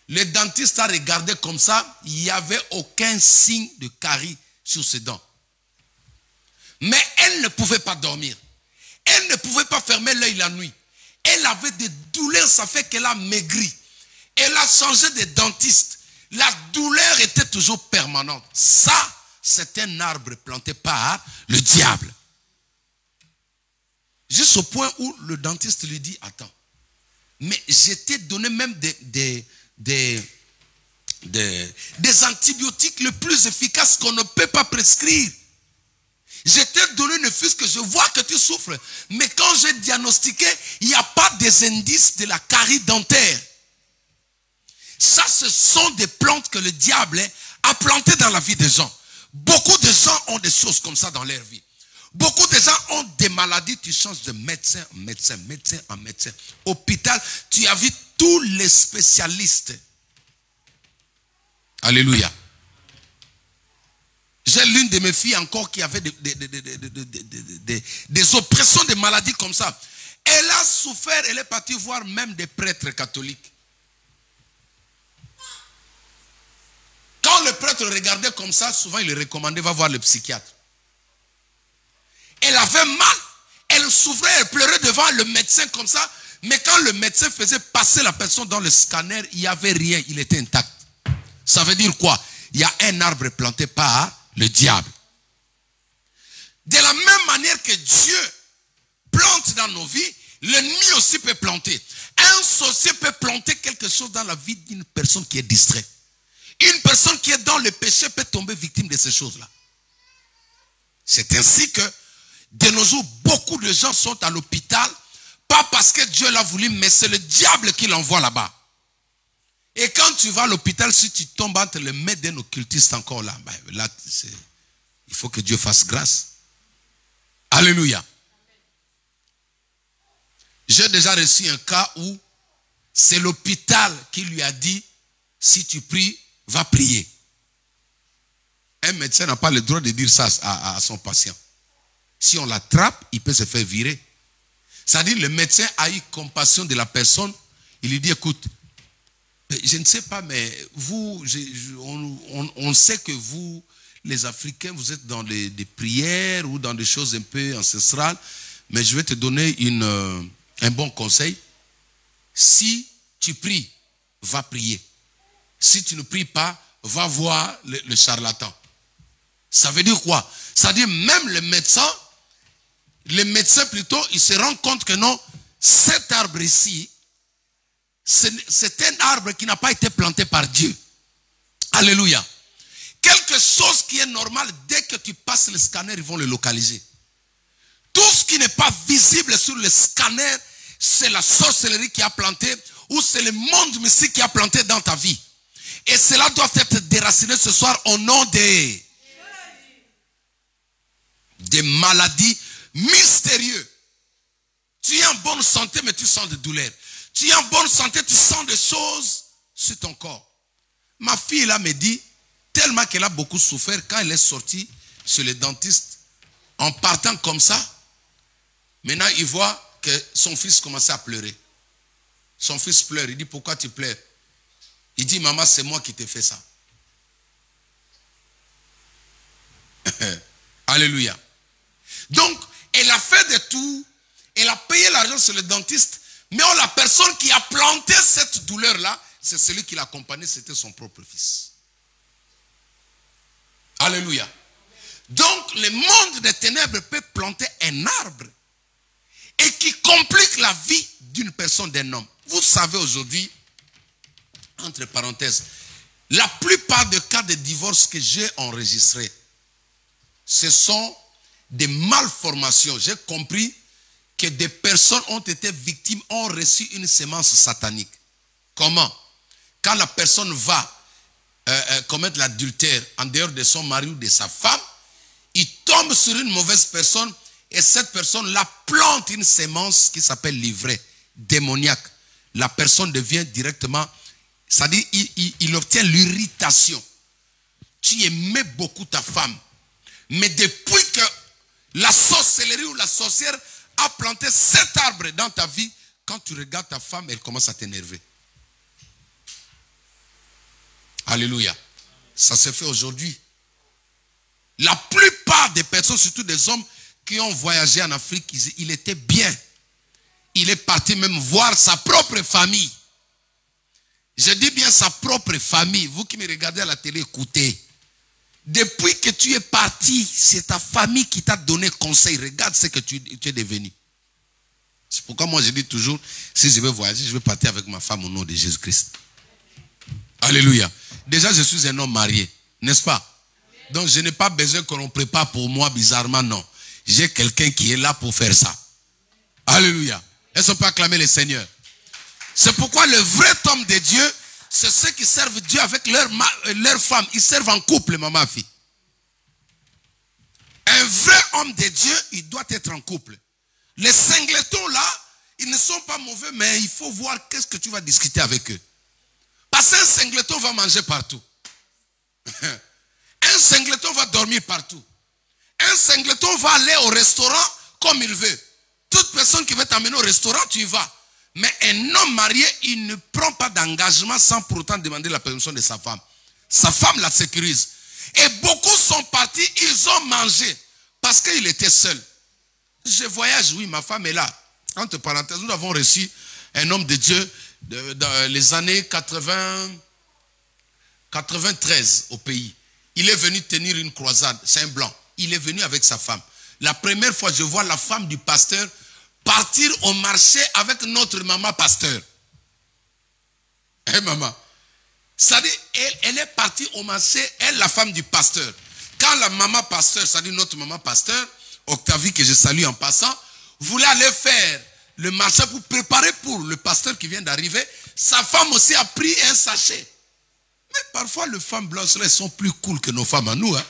Le dentiste a regardé comme ça, il n'y avait aucun signe de carie sur ses dents. Mais elle ne pouvait pas dormir. Elle ne pouvait pas fermer l'œil la nuit. Elle avait des douleurs, ça fait qu'elle a maigri. Elle a changé de dentiste. La douleur était toujours permanente. Ça, c'est un arbre planté par le diable. Jusqu'au point où le dentiste lui dit, attends, mais je t'ai donné même des antibiotiques les plus efficaces qu'on ne peut pas prescrire. Je t'ai donné ne fût-ce que je vois que tu souffres. Mais quand j'ai diagnostiqué, il n'y a pas des indices de la carie dentaire. Ça, ce sont des plantes que le diable a plantées dans la vie des gens. Beaucoup de gens ont des choses comme ça dans leur vie. Beaucoup de gens ont des maladies, tu changes de médecin en médecin, médecin en médecin. Hôpital, tu as vu tous les spécialistes. Alléluia. J'ai l'une de mes filles encore qui avait des oppressions, des maladies comme ça. Elle a souffert, elle est partie voir même des prêtres catholiques. Quand le prêtre regardait comme ça, souvent il le recommandait, va voir le psychiatre. Elle avait mal, elle souffrait, elle pleurait devant le médecin comme ça. Mais quand le médecin faisait passer la personne dans le scanner, il n'y avait rien, il était intact. Ça veut dire quoi? Il y a un arbre planté par le diable. De la même manière que Dieu plante dans nos vies, l'ennemi aussi peut planter. Un sorcier peut planter quelque chose dans la vie d'une personne qui est distraite. Une personne qui est dans le péché peut tomber victime de ces choses-là. C'est ainsi que, de nos jours, beaucoup de gens sont à l'hôpital, pas parce que Dieu l'a voulu, mais c'est le diable qui l'envoie là-bas. Et quand tu vas à l'hôpital, si tu tombes entre les mains d'un occultiste encore là, là il faut que Dieu fasse grâce. Alléluia. J'ai déjà reçu un cas où c'est l'hôpital qui lui a dit, si tu pries, va prier. Un médecin n'a pas le droit de dire ça à son patient. Si on l'attrape, il peut se faire virer. C'est-à-dire, le médecin a eu compassion de la personne. Il lui dit, écoute, je ne sais pas, mais vous, on sait que vous, les Africains, vous êtes dans des prières ou dans des choses un peu ancestrales, mais je vais te donner un bon conseil. Si tu pries, va prier. Si tu ne pries pas, va voir le charlatan. Ça veut dire quoi? Ça veut dire même le médecin plutôt, il se rend compte que non, cet arbre ici, c'est un arbre qui n'a pas été planté par Dieu. Alléluia. Quelque chose qui est normal, dès que tu passes le scanner, ils vont le localiser. tout ce qui n'est pas visible sur le scanner, c'est la sorcellerie qui a planté, ou c'est le monde mystique qui a planté dans ta vie. Et cela doit être déraciné ce soir au nom des maladies mystérieuses. Tu es en bonne santé, mais tu sens des douleurs. Tu es en bonne santé, tu sens des choses sur ton corps. Ma fille là me dit, tellement qu'elle a beaucoup souffert, quand elle est sortie chez le dentiste, en partant comme ça, maintenant il voit que son fils commençait à pleurer. Son fils pleure, il dit, pourquoi tu pleures? Il dit, maman, c'est moi qui t'ai fait ça. Alléluia. Donc, elle a fait de tout, elle a payé l'argent sur le dentiste, mais la personne qui a planté cette douleur-là, c'est celui qui l'accompagnait, c'était son propre fils. Alléluia. Donc, le monde des ténèbres peut planter un arbre et qui complique la vie d'une personne, d'un homme. Vous savez aujourd'hui, entre parenthèses, la plupart des cas de divorce que j'ai enregistrés, ce sont des malformations. J'ai compris que des personnes ont été victimes, ont reçu une sémence satanique. Comment? Quand la personne va commettre l'adultère en dehors de son mari ou de sa femme, il tombe sur une mauvaise personne et cette personne-là plante une sémence qui s'appelle l'ivraie démoniaque. La personne devient directement, c'est-à-dire il obtient l'irritation. Tu aimais beaucoup ta femme, mais depuis que la sorcellerie ou la sorcière a planté cet arbre dans ta vie, quand tu regardes ta femme, elle commence à t'énerver. Alléluia. Ça se fait aujourd'hui. La plupart des personnes, surtout des hommes qui ont voyagé en Afrique, il était bien. Il est parti même voir sa propre famille. Je dis bien sa propre famille. Vous qui me regardez à la télé, écoutez. Depuis que tu es parti, c'est ta famille qui t'a donné conseil. Regarde ce que tu es devenu. C'est pourquoi moi je dis toujours, si je veux voyager, je veux partir avec ma femme au nom de Jésus-Christ. Alléluia. Déjà, je suis un homme marié, n'est-ce pas? Donc, je n'ai pas besoin qu'on prépare pour moi bizarrement, non. J'ai quelqu'un qui est là pour faire ça. Alléluia. Est-ce qu'on peut acclamer le Seigneur? C'est pourquoi le vrai homme de Dieu, c'est ceux qui servent Dieu avec leur femme. Ils servent en couple, maman, fille. Un vrai homme de Dieu, il doit être en couple. Les singletons là, ils ne sont pas mauvais, mais il faut voir qu'est-ce que tu vas discuter avec eux. Parce qu'un singleton va manger partout. Un singleton va dormir partout. Un singleton va aller au restaurant comme il veut. Toute personne qui veut t'amener au restaurant, tu y vas. Mais un homme marié, il ne prend pas d'engagement sans pour autant demander la permission de sa femme. Sa femme la sécurise. Et beaucoup sont partis, ils ont mangé. Parce qu'il était seul. Je voyage, oui, ma femme est là. Entre parenthèses, nous avons reçu un homme de Dieu dans les années 93 au pays. Il est venu tenir une croisade, c'est un blanc. Il est venu avec sa femme. La première fois, je vois la femme du pasteur partir au marché avec notre maman pasteur. Maman. C'est-à-dire, elle est partie au marché, elle, la femme du pasteur. Quand la maman pasteur, c'est-à-dire notre maman pasteur, Octavie, que je salue en passant, voulait aller faire le marché pour préparer pour le pasteur qui vient d'arriver, sa femme aussi a pris un sachet. Mais parfois, les femmes blanches, elles sont plus cool que nos femmes à nous. Hein.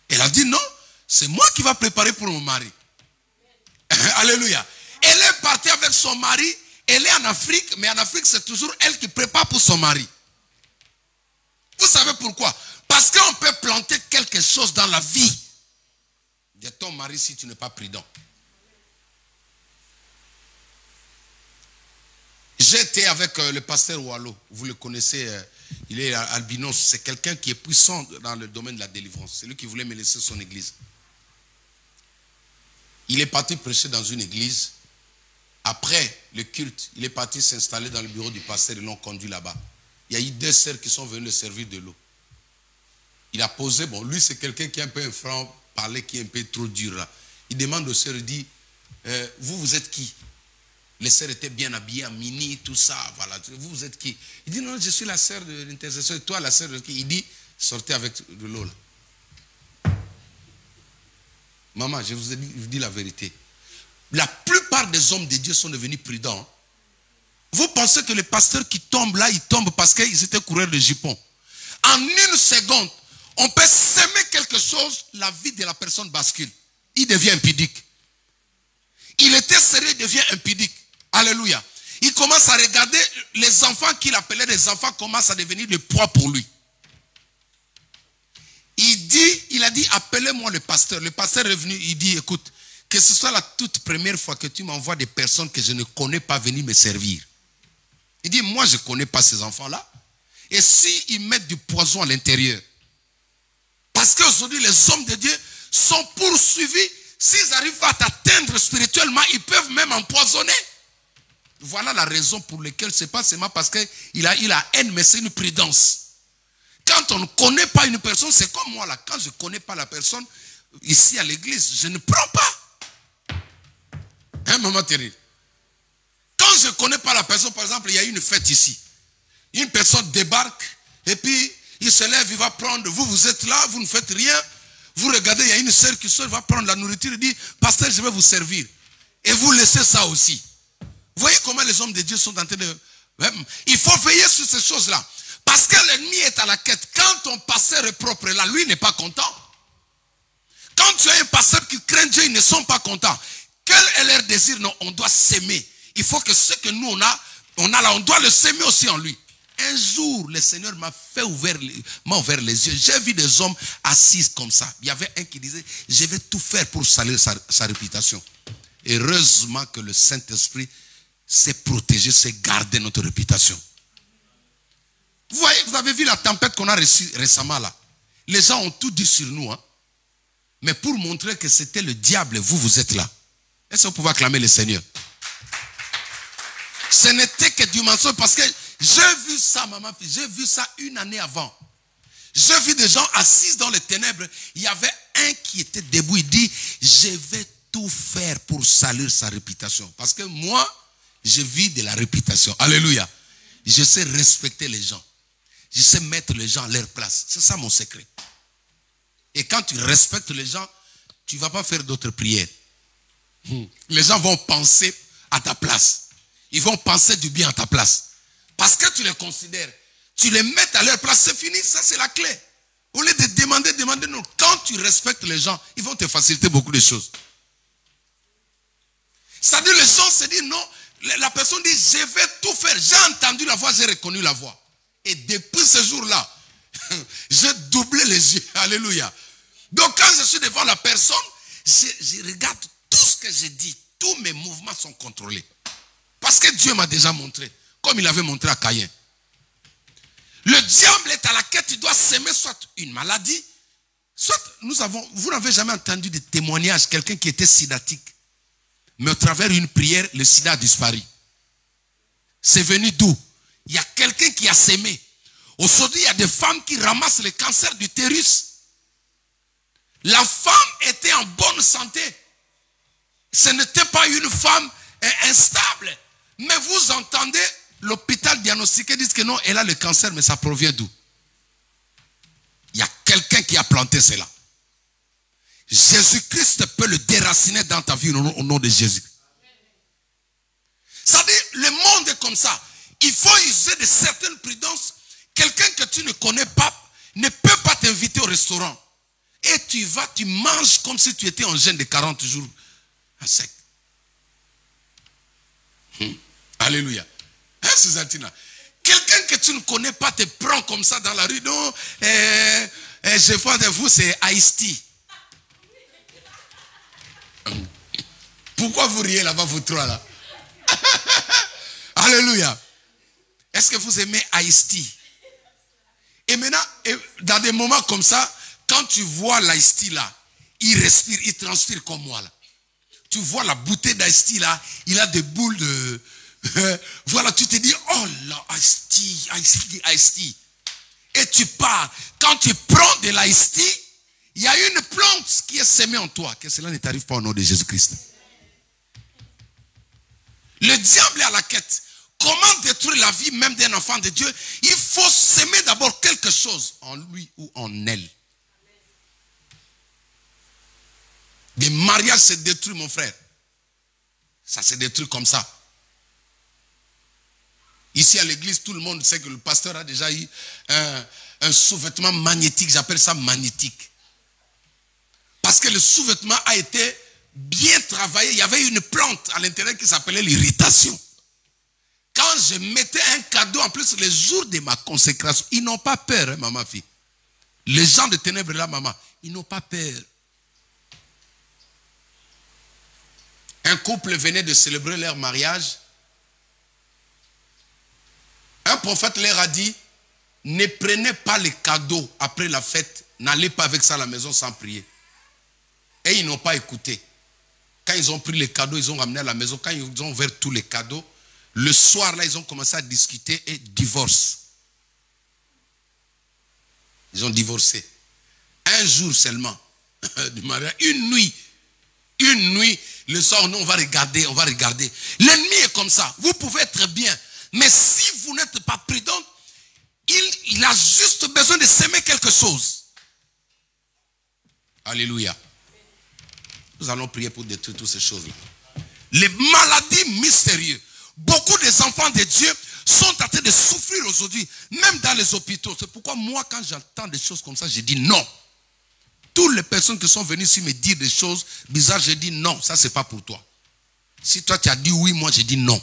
Elle a dit non, c'est moi qui va préparer pour mon mari. Alléluia. Elle est partie avec son mari, elle est en Afrique, mais en Afrique, c'est toujours elle qui prépare pour son mari. Vous savez pourquoi? Parce qu'on peut planter quelque chose dans la vie de ton mari si tu n'es pas prudent. J'étais avec le pasteur Wallo, vous le connaissez, il est albinos, c'est quelqu'un qui est puissant dans le domaine de la délivrance. C'est lui qui voulait me laisser son église. Il est parti prêcher dans une église. Après le culte, il est parti s'installer dans le bureau du pasteur, ils l'ont conduit là-bas. Il y a eu 2 sœurs qui sont venues le servir de l'eau. Il a posé, bon, lui c'est quelqu'un qui est un peu un franc-parler, qui est un peu trop dur là. Il demande aux sœurs, il dit, vous êtes qui? Les sœurs étaient bien habillées en mini, tout ça, voilà. Vous êtes qui? Il dit, non, je suis la sœur de l'intercession. Et toi, la sœur de qui? Il dit, sortez avec de l'eau là. Maman, je vous dis la vérité. La plupart des hommes de Dieu sont devenus prudents. Vous pensez que les pasteurs qui tombent là, ils tombent parce qu'ils étaient coureurs de jupons. En une seconde, on peut s'aimer quelque chose, la vie de la personne bascule. Il devient impudique. Il était sérieux, il devient impudique. Alléluia. Il commence à regarder les enfants qu'il appelait des enfants, commencent à devenir le poids pour lui. Il a dit, appelez-moi le pasteur. Le pasteur est venu, il dit, écoute, que ce soit la toute première fois que tu m'envoies des personnes que je ne connais pas venir me servir. Il dit, moi je ne connais pas ces enfants-là. Et s'ils mettent du poison à l'intérieur, parce qu'aujourd'hui les hommes de Dieu sont poursuivis, s'ils arrivent à t'atteindre spirituellement, ils peuvent même empoisonner. Voilà la raison pour laquelle ce n'est pas seulement parce qu'il a la haine, mais c'est une prudence. Quand on ne connaît pas une personne, c'est comme moi là. Quand je ne connais pas la personne, ici à l'église, je ne prends pas. Un moment terrible. Quand je ne connais pas la personne, par exemple, il y a une fête ici. Une personne débarque, et puis il se lève, il va prendre, vous êtes là, vous ne faites rien. Vous regardez, il y a une sœur qui sort, va prendre la nourriture, et dit, pasteur, je vais vous servir. Et vous laissez ça aussi. Vous voyez comment les hommes de Dieu sont en train de... Il faut veiller sur ces choses-là. Parce que l'ennemi est à la quête. Quand ton pasteur est propre là, lui n'est pas content. Quand tu as un pasteur qui craint Dieu, ils ne sont pas contents. Quel est leur désir? Non, on doit s'aimer. Il faut que ce que nous on a là, on doit le s'aimer aussi en lui. Un jour, le Seigneur m'a ouvert les yeux. J'ai vu des hommes assis comme ça. Il y avait un qui disait, je vais tout faire pour salir sa réputation. Heureusement que le Saint-Esprit s'est protégé, s'est gardé notre réputation. Vous voyez, vous avez vu la tempête qu'on a reçue récemment là. Les gens ont tout dit sur nous. Hein? Mais pour montrer que c'était le diable, vous êtes là. Est-ce que vous pouvez acclamer le Seigneur? Ce n'était que du mensonge parce que j'ai vu ça, maman, j'ai vu ça une année avant. J'ai vu des gens assis dans les ténèbres. Il y avait un qui était debout. Il dit, je vais tout faire pour salir sa réputation. Parce que moi, je vis de la réputation. Alléluia. Je sais respecter les gens. Je sais mettre les gens à leur place. C'est ça mon secret. Et quand tu respectes les gens, tu ne vas pas faire d'autres prières. Les gens vont penser à ta place. Ils vont penser du bien à ta place. Parce que tu les considères. Tu les mets à leur place, c'est fini. Ça, c'est la clé. Au lieu de demander, non. Quand tu respectes les gens, ils vont te faciliter beaucoup de choses. C'est-à-dire, les gens se disent non. La personne dit, je vais tout faire. J'ai entendu la voix, j'ai reconnu la voix. Et depuis ce jour-là, j'ai doublé les yeux. Alléluia. Donc quand je suis devant la personne, je regarde tout ce que j'ai dit. Tous mes mouvements sont contrôlés. Parce que Dieu m'a déjà montré. Comme il avait montré à Caïn. Le diable est à la quête. Il doit s'aimer soit une maladie. Soit vous n'avez jamais entendu de témoignages. Quelqu'un qui était sidatique. Mais au travers d'une prière, le sida a disparu. C'est venu d'où? Il y a quelqu'un qui a sémé. Aujourd'hui, il y a des femmes qui ramassent le cancer d'utérus. La femme était en bonne santé. Ce n'était pas une femme instable. Mais vous entendez l'hôpital diagnostiqué dire que non, elle a le cancer, mais ça provient d'où? Il y a quelqu'un qui a planté cela. Jésus-Christ peut le déraciner dans ta vie au nom de Jésus. Ça dit, le monde est comme ça. Il faut user de certaines prudences. Quelqu'un que tu ne connais pas ne peut pas t'inviter au restaurant. Et tu manges comme si tu étais en jeûne de 40 jours à sec. Alléluia. Hein, Susantina? Quelqu'un que tu ne connais pas te prend comme ça dans la rue. Non, je vois de vous, c'est Ice-T. Pourquoi vous riez là-bas, vous trois là? Alléluia. Est-ce que vous aimez Ice-T? Et maintenant, dans des moments comme ça, quand tu vois l'Ice-T là, il respire, il transpire comme moi là. Tu vois la bouteille d'Ice-T là, il a des boules de... voilà, tu te dis, oh là, Ice-T, Ice-T, Ice-T. Et tu pars. Quand tu prends de l'Ice-T, il y a une plante qui est sémée en toi. Que cela ne t'arrive pas au nom de Jésus-Christ. Le diable est à la quête. Comment détruire la vie même d'un enfant de Dieu? Il faut s'aimer d'abord quelque chose en lui ou en elle. Des mariages se détruisent, mon frère. Ça se détruit comme ça. Ici à l'église, tout le monde sait que le pasteur a déjà eu un sous-vêtement magnétique. J'appelle ça magnétique. Parce que le sous-vêtement a été bien travaillé. Il y avait une plante à l'intérieur qui s'appelait l'irritation. Quand je mettais un cadeau, en plus, les jours de ma consécration, ils n'ont pas peur, hein, maman, fille. Les gens de ténèbres là, maman, ils n'ont pas peur. Un couple venait de célébrer leur mariage. Un prophète leur a dit, ne prenez pas les cadeaux après la fête, n'allez pas avec ça à la maison sans prier. Et ils n'ont pas écouté. Quand ils ont pris les cadeaux, ils ont ramené à la maison. Quand ils ont ouvert tous les cadeaux, le soir là, ils ont commencé à discuter et divorce. Ils ont divorcé. Un jour seulement du mariage, une nuit, le soir, nous on va regarder. L'ennemi est comme ça. Vous pouvez être bien, mais si vous n'êtes pas prudent, il a juste besoin de s'aimer quelque chose. Alléluia. Nous allons prier pour détruire toutes ces choses-là. Les maladies mystérieuses. Beaucoup des enfants de Dieu sont en train de souffrir aujourd'hui, même dans les hôpitaux. C'est pourquoi moi, quand j'entends des choses comme ça, je dis non. Toutes les personnes qui sont venues ici me dire des choses bizarres, je dis non, ça c'est pas pour toi. Si toi tu as dit oui, moi je dis non.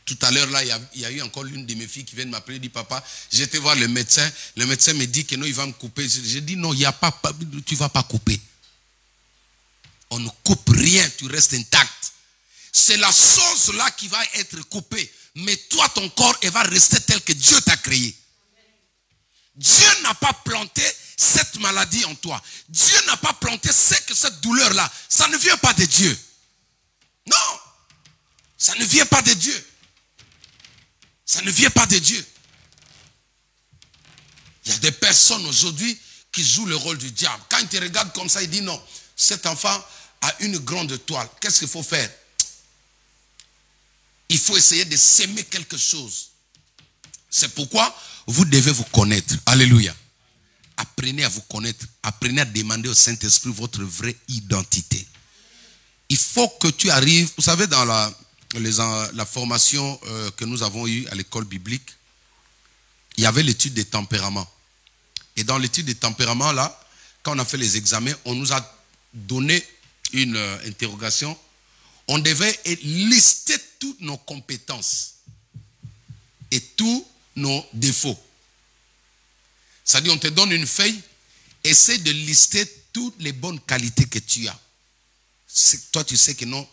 Tout à l'heure là, il y a eu encore l'une de mes filles qui vient de m'appeler, dit papa, j'étais voir le médecin me dit que non, il va me couper. J'ai dit non, il y a pas, tu ne vas pas couper. On ne coupe rien, tu restes intact. C'est la chose là qui va être coupée. Mais toi, ton corps, il va rester tel que Dieu t'a créé. Dieu n'a pas planté cette maladie en toi. Dieu n'a pas planté cette douleur-là. Ça ne vient pas de Dieu. Non. Ça ne vient pas de Dieu. Ça ne vient pas de Dieu. Il y a des personnes aujourd'hui qui jouent le rôle du diable. Quand ils te regardent comme ça, ils disent non, cet enfant a une grande toile. Qu'est-ce qu'il faut faire? Il faut essayer de s'aimer quelque chose. C'est pourquoi vous devez vous connaître. Alléluia. Apprenez à vous connaître. Apprenez à demander au Saint-Esprit votre vraie identité. Il faut que tu arrives, vous savez, dans la formation que nous avons eue à l'école biblique, il y avait l'étude des tempéraments. Et dans l'étude des tempéraments, là, quand on a fait les examens, on nous a donné une interrogation. On devait lister toutes nos compétences et tous nos défauts. C'est-à-dire, on te donne une feuille, essaie de lister toutes les bonnes qualités que tu as. Toi, tu sais que non,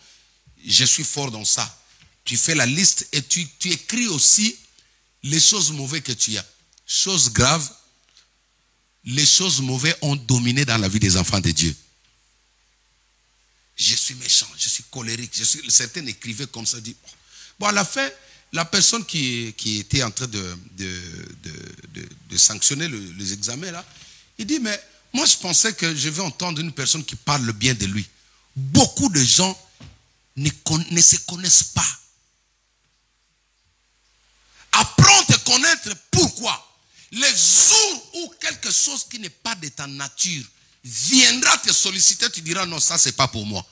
je suis fort dans ça. Tu fais la liste et tu écris aussi les choses mauvaises que tu as. Choses graves, les choses mauvaises ont dominé dans la vie des enfants de Dieu. Je suis méchant, je suis colérique. Certains écrivaient comme ça. Bon, à la fin, la personne qui était en train de sanctionner les examens, là, il dit, mais moi je pensais que je vais entendre une personne qui parle bien de lui. Beaucoup de gens ne se connaissent pas. Apprends à te connaître. Pourquoi? Les jours où quelque chose qui n'est pas de ta nature viendra te solliciter, tu diras non, ça c'est pas pour moi.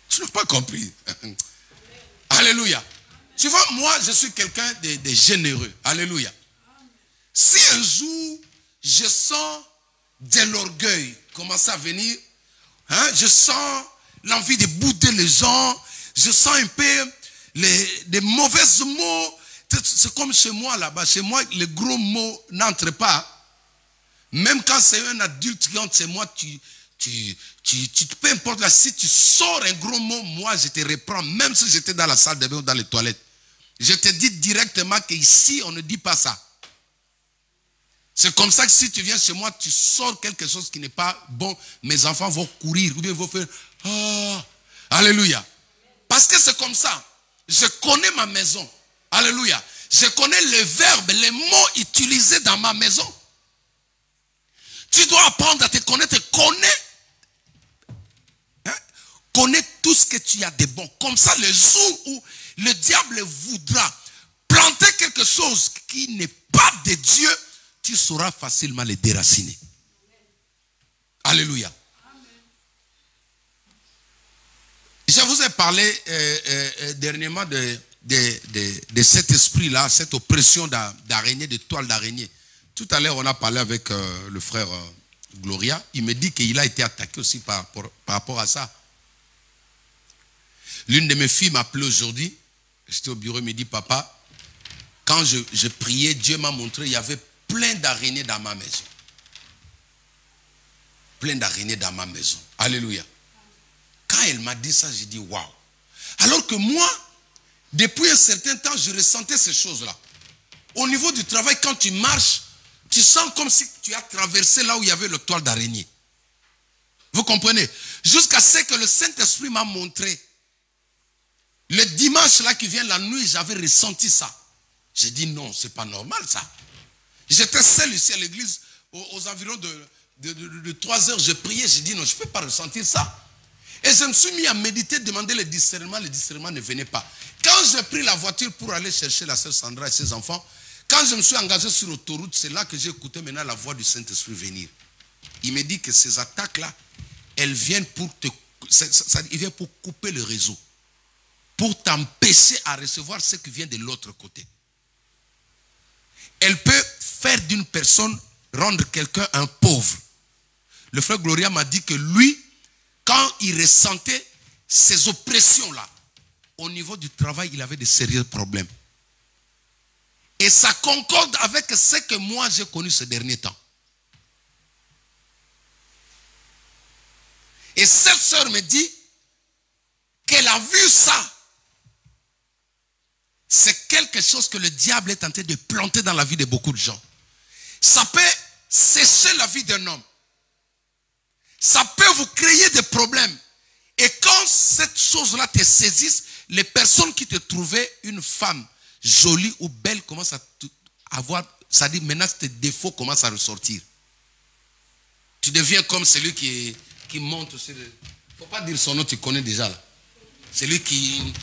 Tu n'as pas compris. Alléluia. Tu vois, moi je suis quelqu'un de généreux. Alléluia. Si un jour je sens de l'orgueil commencer à venir, hein, je sens l'envie de bouder les gens, je sens un peu des mauvais mots. C'est comme chez moi là-bas. Chez moi, les gros mots n'entrent pas. Même quand c'est un adulte qui entre chez moi, peu importe là, si tu sors un gros mot, moi je te reprends, même si j'étais dans la salle de bain ou dans les toilettes. Je te dis directement qu'ici, on ne dit pas ça. C'est comme ça que si tu viens chez moi, tu sors quelque chose qui n'est pas bon, mes enfants vont courir, ou bien vont faire ah, alléluia. Parce que c'est comme ça. Je connais ma maison. Alléluia. Je connais les verbes, les mots utilisés dans ma maison. Tu dois apprendre à te connaître. Connais tout ce que tu as de bon. Comme ça, le jour où le diable voudra planter quelque chose qui n'est pas de Dieu, tu sauras facilement les déraciner. Alléluia. Je vous ai parlé dernièrement de cet esprit-là, cette oppression d'araignée, de toile d'araignée. Tout à l'heure, on a parlé avec le frère Gloria. Il me dit qu'il a été attaqué aussi par rapport à ça. L'une de mes filles m'a appelé aujourd'hui. J'étais au bureau, elle me dit, papa, quand je priais, Dieu m'a montré, il y avait plein d'araignées dans ma maison. Plein d'araignées dans ma maison. Alléluia. Quand elle m'a dit ça, j'ai dit, waouh. Alors que moi, depuis un certain temps, je ressentais ces choses-là. Au niveau du travail, quand tu marches, tu sens comme si tu as traversé là où il y avait le toile d'araignée. Vous comprenez? Jusqu'à ce que le Saint-Esprit m'a montré. Le dimanche là qui vient la nuit, j'avais ressenti ça. J'ai dit non, c'est pas normal ça. J'étais seul ici à l'église, aux environs de 3 heures, je priais, j'ai dit non, je ne peux pas ressentir ça. Et je me suis mis à méditer, demander le discernement ne venait pas. Quand j'ai pris la voiture pour aller chercher la sœur Sandra et ses enfants, quand je me suis engagé sur l'autoroute, c'est là que j'ai écouté maintenant la voix du Saint-Esprit venir. Il me dit que ces attaques-là, elles viennent pour il vient pour couper le réseau, pour t'empêcher à recevoir ce qui vient de l'autre côté. Elle peut faire d'une personne, rendre quelqu'un un pauvre. Le frère Gloria m'a dit que lui, quand il ressentait ces oppressions-là, au niveau du travail, il avait de sérieux problèmes. Et ça concorde avec ce que moi j'ai connu ces derniers temps. Et cette sœur me dit qu'elle a vu ça. C'est quelque chose que le diable est tenté de planter dans la vie de beaucoup de gens. Ça peut sécher la vie d'un homme. Ça peut vous créer des problèmes. Et quand cette chose-là te saisisse, les personnes qui te trouvaient une femme jolie ou belle commencent à avoir, ça dit maintenant tes défauts commencent à ressortir. Tu deviens comme celui qui monte sur le... Il ne faut pas dire son nom, tu connais déjà là. Celui qui...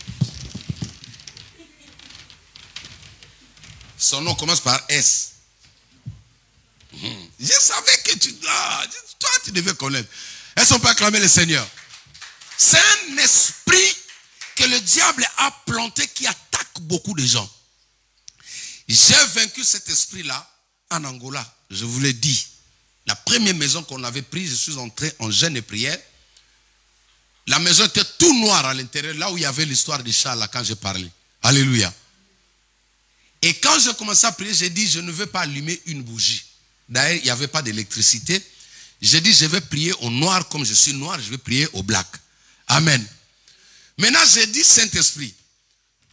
Son nom commence par S. Je savais que tu... Ah, toi, tu devais connaître. Est-ce qu'on peut acclamer le Seigneur? C'est un esprit que le diable a planté qui attaque beaucoup de gens. J'ai vaincu cet esprit-là en Angola. Je vous l'ai dit. La première maison qu'on avait prise, je suis entré en jeûne et prière. La maison était tout noire à l'intérieur, là où il y avait l'histoire des chats, là, quand j'ai parlé. Alléluia. Et quand j'ai commencé à prier, j'ai dit, je ne veux pas allumer une bougie. D'ailleurs, il n'y avait pas d'électricité. J'ai dit, je vais prier au noir, comme je suis noir, je vais prier au black. Amen. Maintenant, j'ai dit, Saint-Esprit,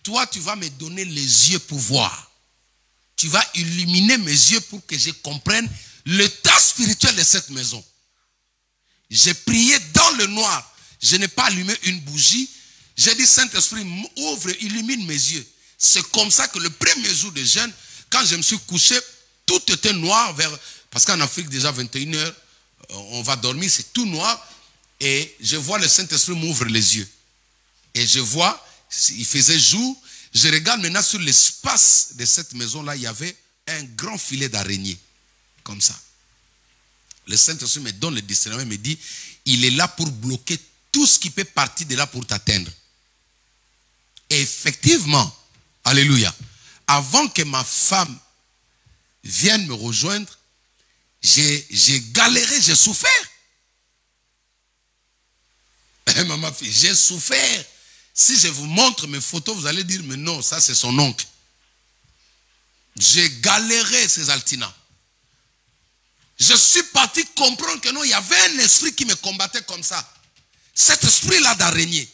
toi, tu vas me donner les yeux pour voir. Tu vas illuminer mes yeux pour que je comprenne l'état spirituel de cette maison. J'ai prié dans le noir. Je n'ai pas allumé une bougie. J'ai dit, Saint-Esprit, ouvre, illumine mes yeux. C'est comme ça que le premier jour de jeûne, quand je me suis couché, tout était noir. Parce qu'en Afrique, déjà 21h, on va dormir, c'est tout noir. Et je vois le Saint-Esprit m'ouvre les yeux. Et je vois, il faisait jour. Je regarde maintenant sur l'espace de cette maison-là, il y avait un grand filet d'araignée. Comme ça. Le Saint-Esprit me donne le discernement et me dit, il est là pour bloquer tout ce qui peut partir de là pour t'atteindre. Et effectivement, alléluia, avant que ma femme vienne me rejoindre, j'ai galéré, j'ai souffert. Maman, j'ai souffert. Si je vous montre mes photos, vous allez dire, mais non, ça c'est son oncle. J'ai galéré ces altinats. Je suis parti comprendre que non, il y avait un esprit qui me combattait comme ça. Cet esprit-là d'araignée.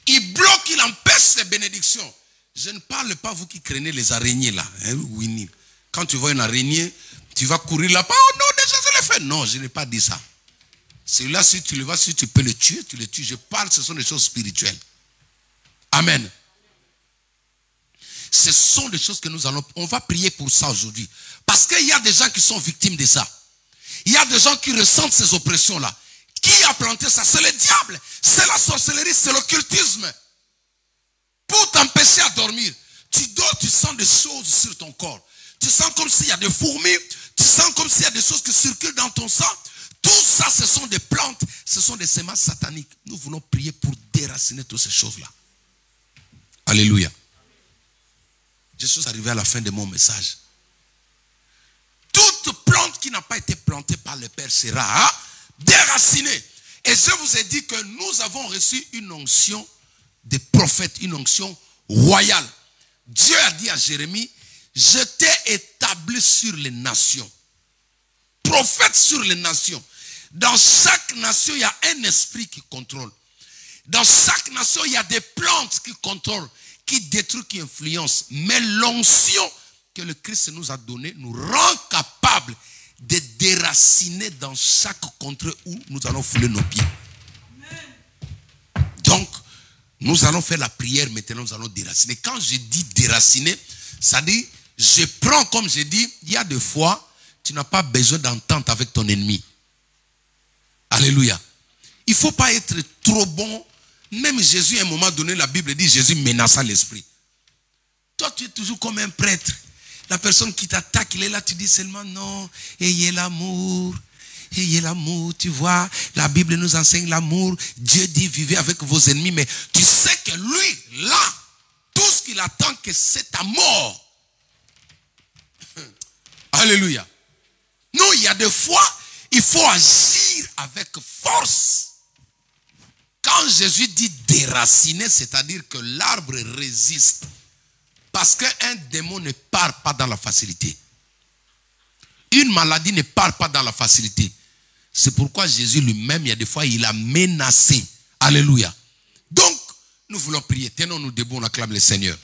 Il bloque, il empêche ces bénédictions. Je ne parle pas vous qui craignez les araignées là. Hein, Winnie. Quand tu vois une araignée, tu vas courir là-bas. Oh non, déjà je l'ai fait. Non, je n'ai pas dit ça. Celui-là, si tu le vois, si tu peux le tuer, tu le tues. Je parle, ce sont des choses spirituelles. Amen. Ce sont des choses que nous allons... On va prier pour ça aujourd'hui. Parce qu'il y a des gens qui sont victimes de ça. Il y a des gens qui ressentent ces oppressions-là. Qui a planté ça? C'est le diable. C'est la sorcellerie, c'est l'occultisme. Pour t'empêcher à dormir. Tu dors, tu sens des choses sur ton corps. Tu sens comme s'il y a des fourmis. Tu sens comme s'il y a des choses qui circulent dans ton sang. Tout ça, ce sont des plantes, ce sont des semences sataniques. Nous voulons prier pour déraciner toutes ces choses-là. Alléluia. Je suis arrivé à la fin de mon message. Toute plante qui n'a pas été plantée par le Père sera déracinée. Et je vous ai dit que nous avons reçu une onction de prophète, une onction royale. Dieu a dit à Jérémie, je t'ai établi sur les nations. Prophète sur les nations. Dans chaque nation, il y a un esprit qui contrôle. Dans chaque nation, il y a des plantes qui contrôlent, qui détruisent, qui influencent. Mais l'onction que le Christ nous a donnée nous rend capables de déraciner dans chaque contrée où nous allons fouler nos pieds. Donc, nous allons faire la prière maintenant, nous allons déraciner. Quand je dis déraciner, ça dit, je prends comme je dis, il y a des fois, tu n'as pas besoin d'entente avec ton ennemi. Alléluia. Il ne faut pas être trop bon. Même Jésus, à un moment donné, la Bible dit, Jésus menaça l'esprit. Toi, tu es toujours comme un prêtre. La personne qui t'attaque, il est là, tu dis seulement non, ayez l'amour. Ayez l'amour, tu vois. La Bible nous enseigne l'amour. Dieu dit, vivez avec vos ennemis. Mais tu sais que lui, là, tout ce qu'il attend, que c'est ta mort. Alléluia. Non, il y a des fois, il faut agir avec force. Quand Jésus dit déraciner, c'est-à-dire que l'arbre résiste. Parce qu'un démon ne part pas dans la facilité. Une maladie ne part pas dans la facilité. C'est pourquoi Jésus lui-même, il y a des fois, il a menacé. Alléluia. Donc, nous voulons prier. Tenons-nous debout, on acclame le Seigneur.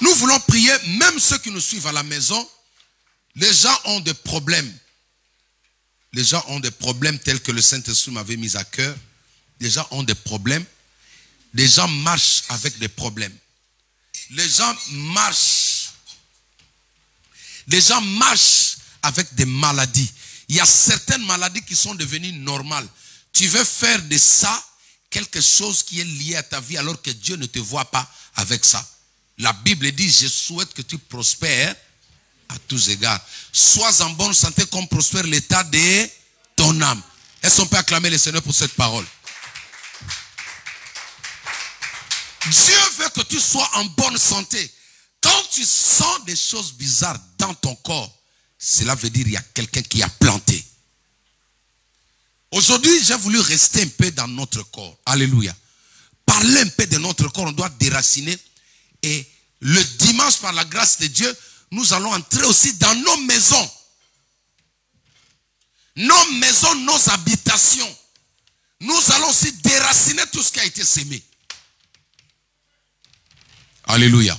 Nous voulons prier, même ceux qui nous suivent à la maison, les gens ont des problèmes. Les gens ont des problèmes tels que le Saint-Esprit m'avait mis à cœur. Les gens ont des problèmes. Les gens marchent avec des problèmes. Les gens marchent. Les gens marchent avec des maladies. Il y a certaines maladies qui sont devenues normales. Tu veux faire de ça quelque chose qui est lié à ta vie alors que Dieu ne te voit pas avec ça. La Bible dit, je souhaite que tu prospères à tous égards. Sois en bonne santé comme prospère l'état de ton âme. Est-ce qu'on peut acclamer le Seigneur pour cette parole? Dieu veut que tu sois en bonne santé. Quand tu sens des choses bizarres dans ton corps, cela veut dire qu'il y a quelqu'un qui a planté. Aujourd'hui, j'ai voulu rester un peu dans notre corps. Alléluia. Parler un peu de notre corps, on doit déraciner. Et le dimanche, par la grâce de Dieu, nous allons entrer aussi dans nos maisons. Nos maisons, nos habitations. Nous allons aussi déraciner tout ce qui a été sémé. Alléluia.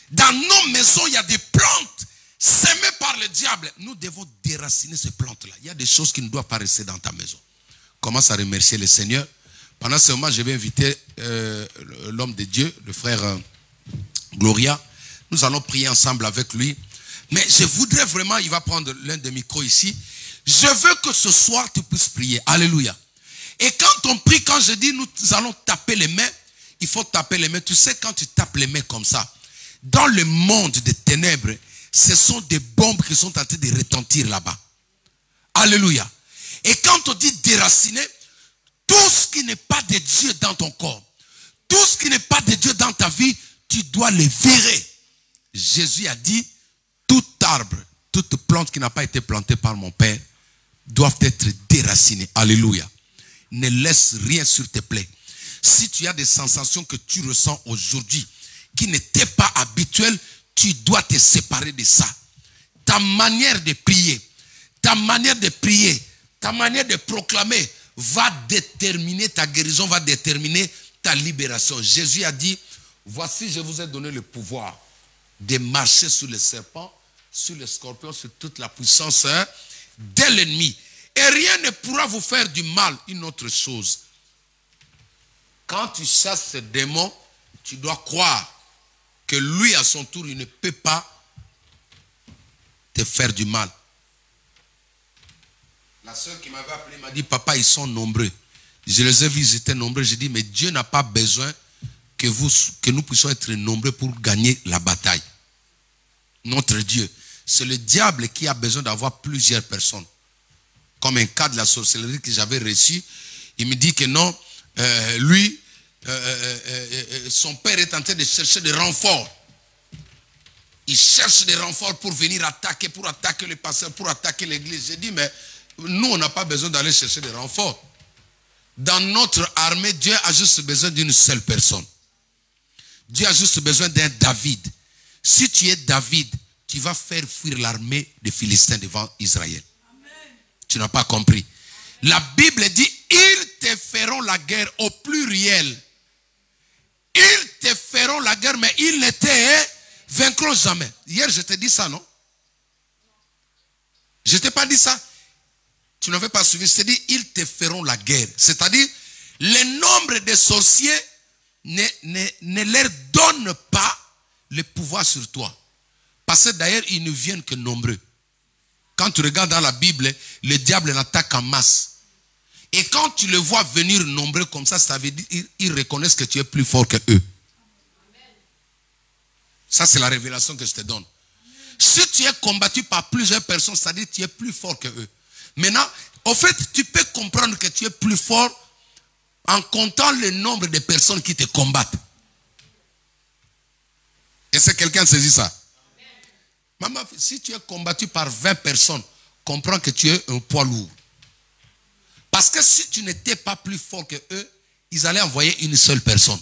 Dans nos maisons, il y a des plantes sémées par le diable. Nous devons déraciner ces plantes-là. Il y a des choses qui ne doivent pas rester dans ta maison. Commence à remercier le Seigneur. Pendant ce moment, je vais inviter l'homme de Dieu, le frère Gloria. Nous allons prier ensemble avec lui. Mais je voudrais vraiment, il va prendre l'un des micros ici. Je veux que ce soir, tu puisses prier. Alléluia. Et quand on prie, quand je dis nous allons taper les mains, il faut taper les mains. Tu sais, quand tu tapes les mains comme ça, dans le monde des ténèbres, ce sont des bombes qui sont en train de retentir là-bas. Alléluia. Et quand on dit déraciner, tout ce qui n'est pas de Dieu dans ton corps, tout ce qui n'est pas de Dieu dans ta vie, tu dois les virer. Jésus a dit, tout arbre, toute plante qui n'a pas été plantée par mon Père, doivent être déracinées. Alléluia. Ne laisse rien sur tes plaies. Si tu as des sensations que tu ressens aujourd'hui, qui n'étaient pas habituelles, tu dois te séparer de ça. Ta manière de prier, ta manière de proclamer va déterminer ta guérison, va déterminer ta libération. Jésus a dit, voici je vous ai donné le pouvoir de marcher sur les serpents, sur les scorpions, sur toute la puissance de l'ennemi. Et rien ne pourra vous faire du mal. Une autre chose, quand tu chasses ce démon, tu dois croire que lui, à son tour, il ne peut pas te faire du mal. La sœur qui m'avait appelé m'a dit, papa, ils sont nombreux. Je les ai vus, ils étaient nombreux. J'ai dit, mais Dieu n'a pas besoin que nous puissions être nombreux pour gagner la bataille. Notre Dieu, c'est le diable qui a besoin d'avoir plusieurs personnes. Comme un cas de la sorcellerie que j'avais reçu, il me dit que non, lui, son père est en train de chercher des renforts. Il cherche des renforts pour venir attaquer, pour attaquer les pasteurs, pour attaquer l'église. J'ai dit, mais nous, on n'a pas besoin d'aller chercher des renforts. Dans notre armée, Dieu a juste besoin d'une seule personne. Dieu a juste besoin d'un David. Si tu es David, tu vas faire fuir l'armée des Philistins devant Israël. Amen. Tu n'as pas compris. La Bible dit, ils te feront la guerre au pluriel. Ils te feront la guerre, mais ils ne te vaincront jamais. Hier, je t'ai dit ça, non? Je ne t'ai pas dit ça. Tu n'avais pas suivi. Je t'ai dit, ils te feront la guerre. C'est-à-dire, le nombre de sorciers ne leur donne pas le pouvoir sur toi. Parce que d'ailleurs, ils ne viennent que nombreux. Quand tu regardes dans la Bible, le diable n'attaque en masse. Et quand tu le vois venir nombreux comme ça veut dire qu'ils reconnaissent que tu es plus fort que eux. Ça, c'est la révélation que je te donne. Si tu es combattu par plusieurs personnes, c'est-à-dire que tu es plus fort que eux. Maintenant, au fait, tu peux comprendre que tu es plus fort en comptant le nombre de personnes qui te combattent. Est-ce que quelqu'un saisit ça? Maman, si tu es combattu par 20 personnes, comprends que tu es un poids lourd. Parce que si tu n'étais pas plus fort que eux, ils allaient envoyer une seule personne.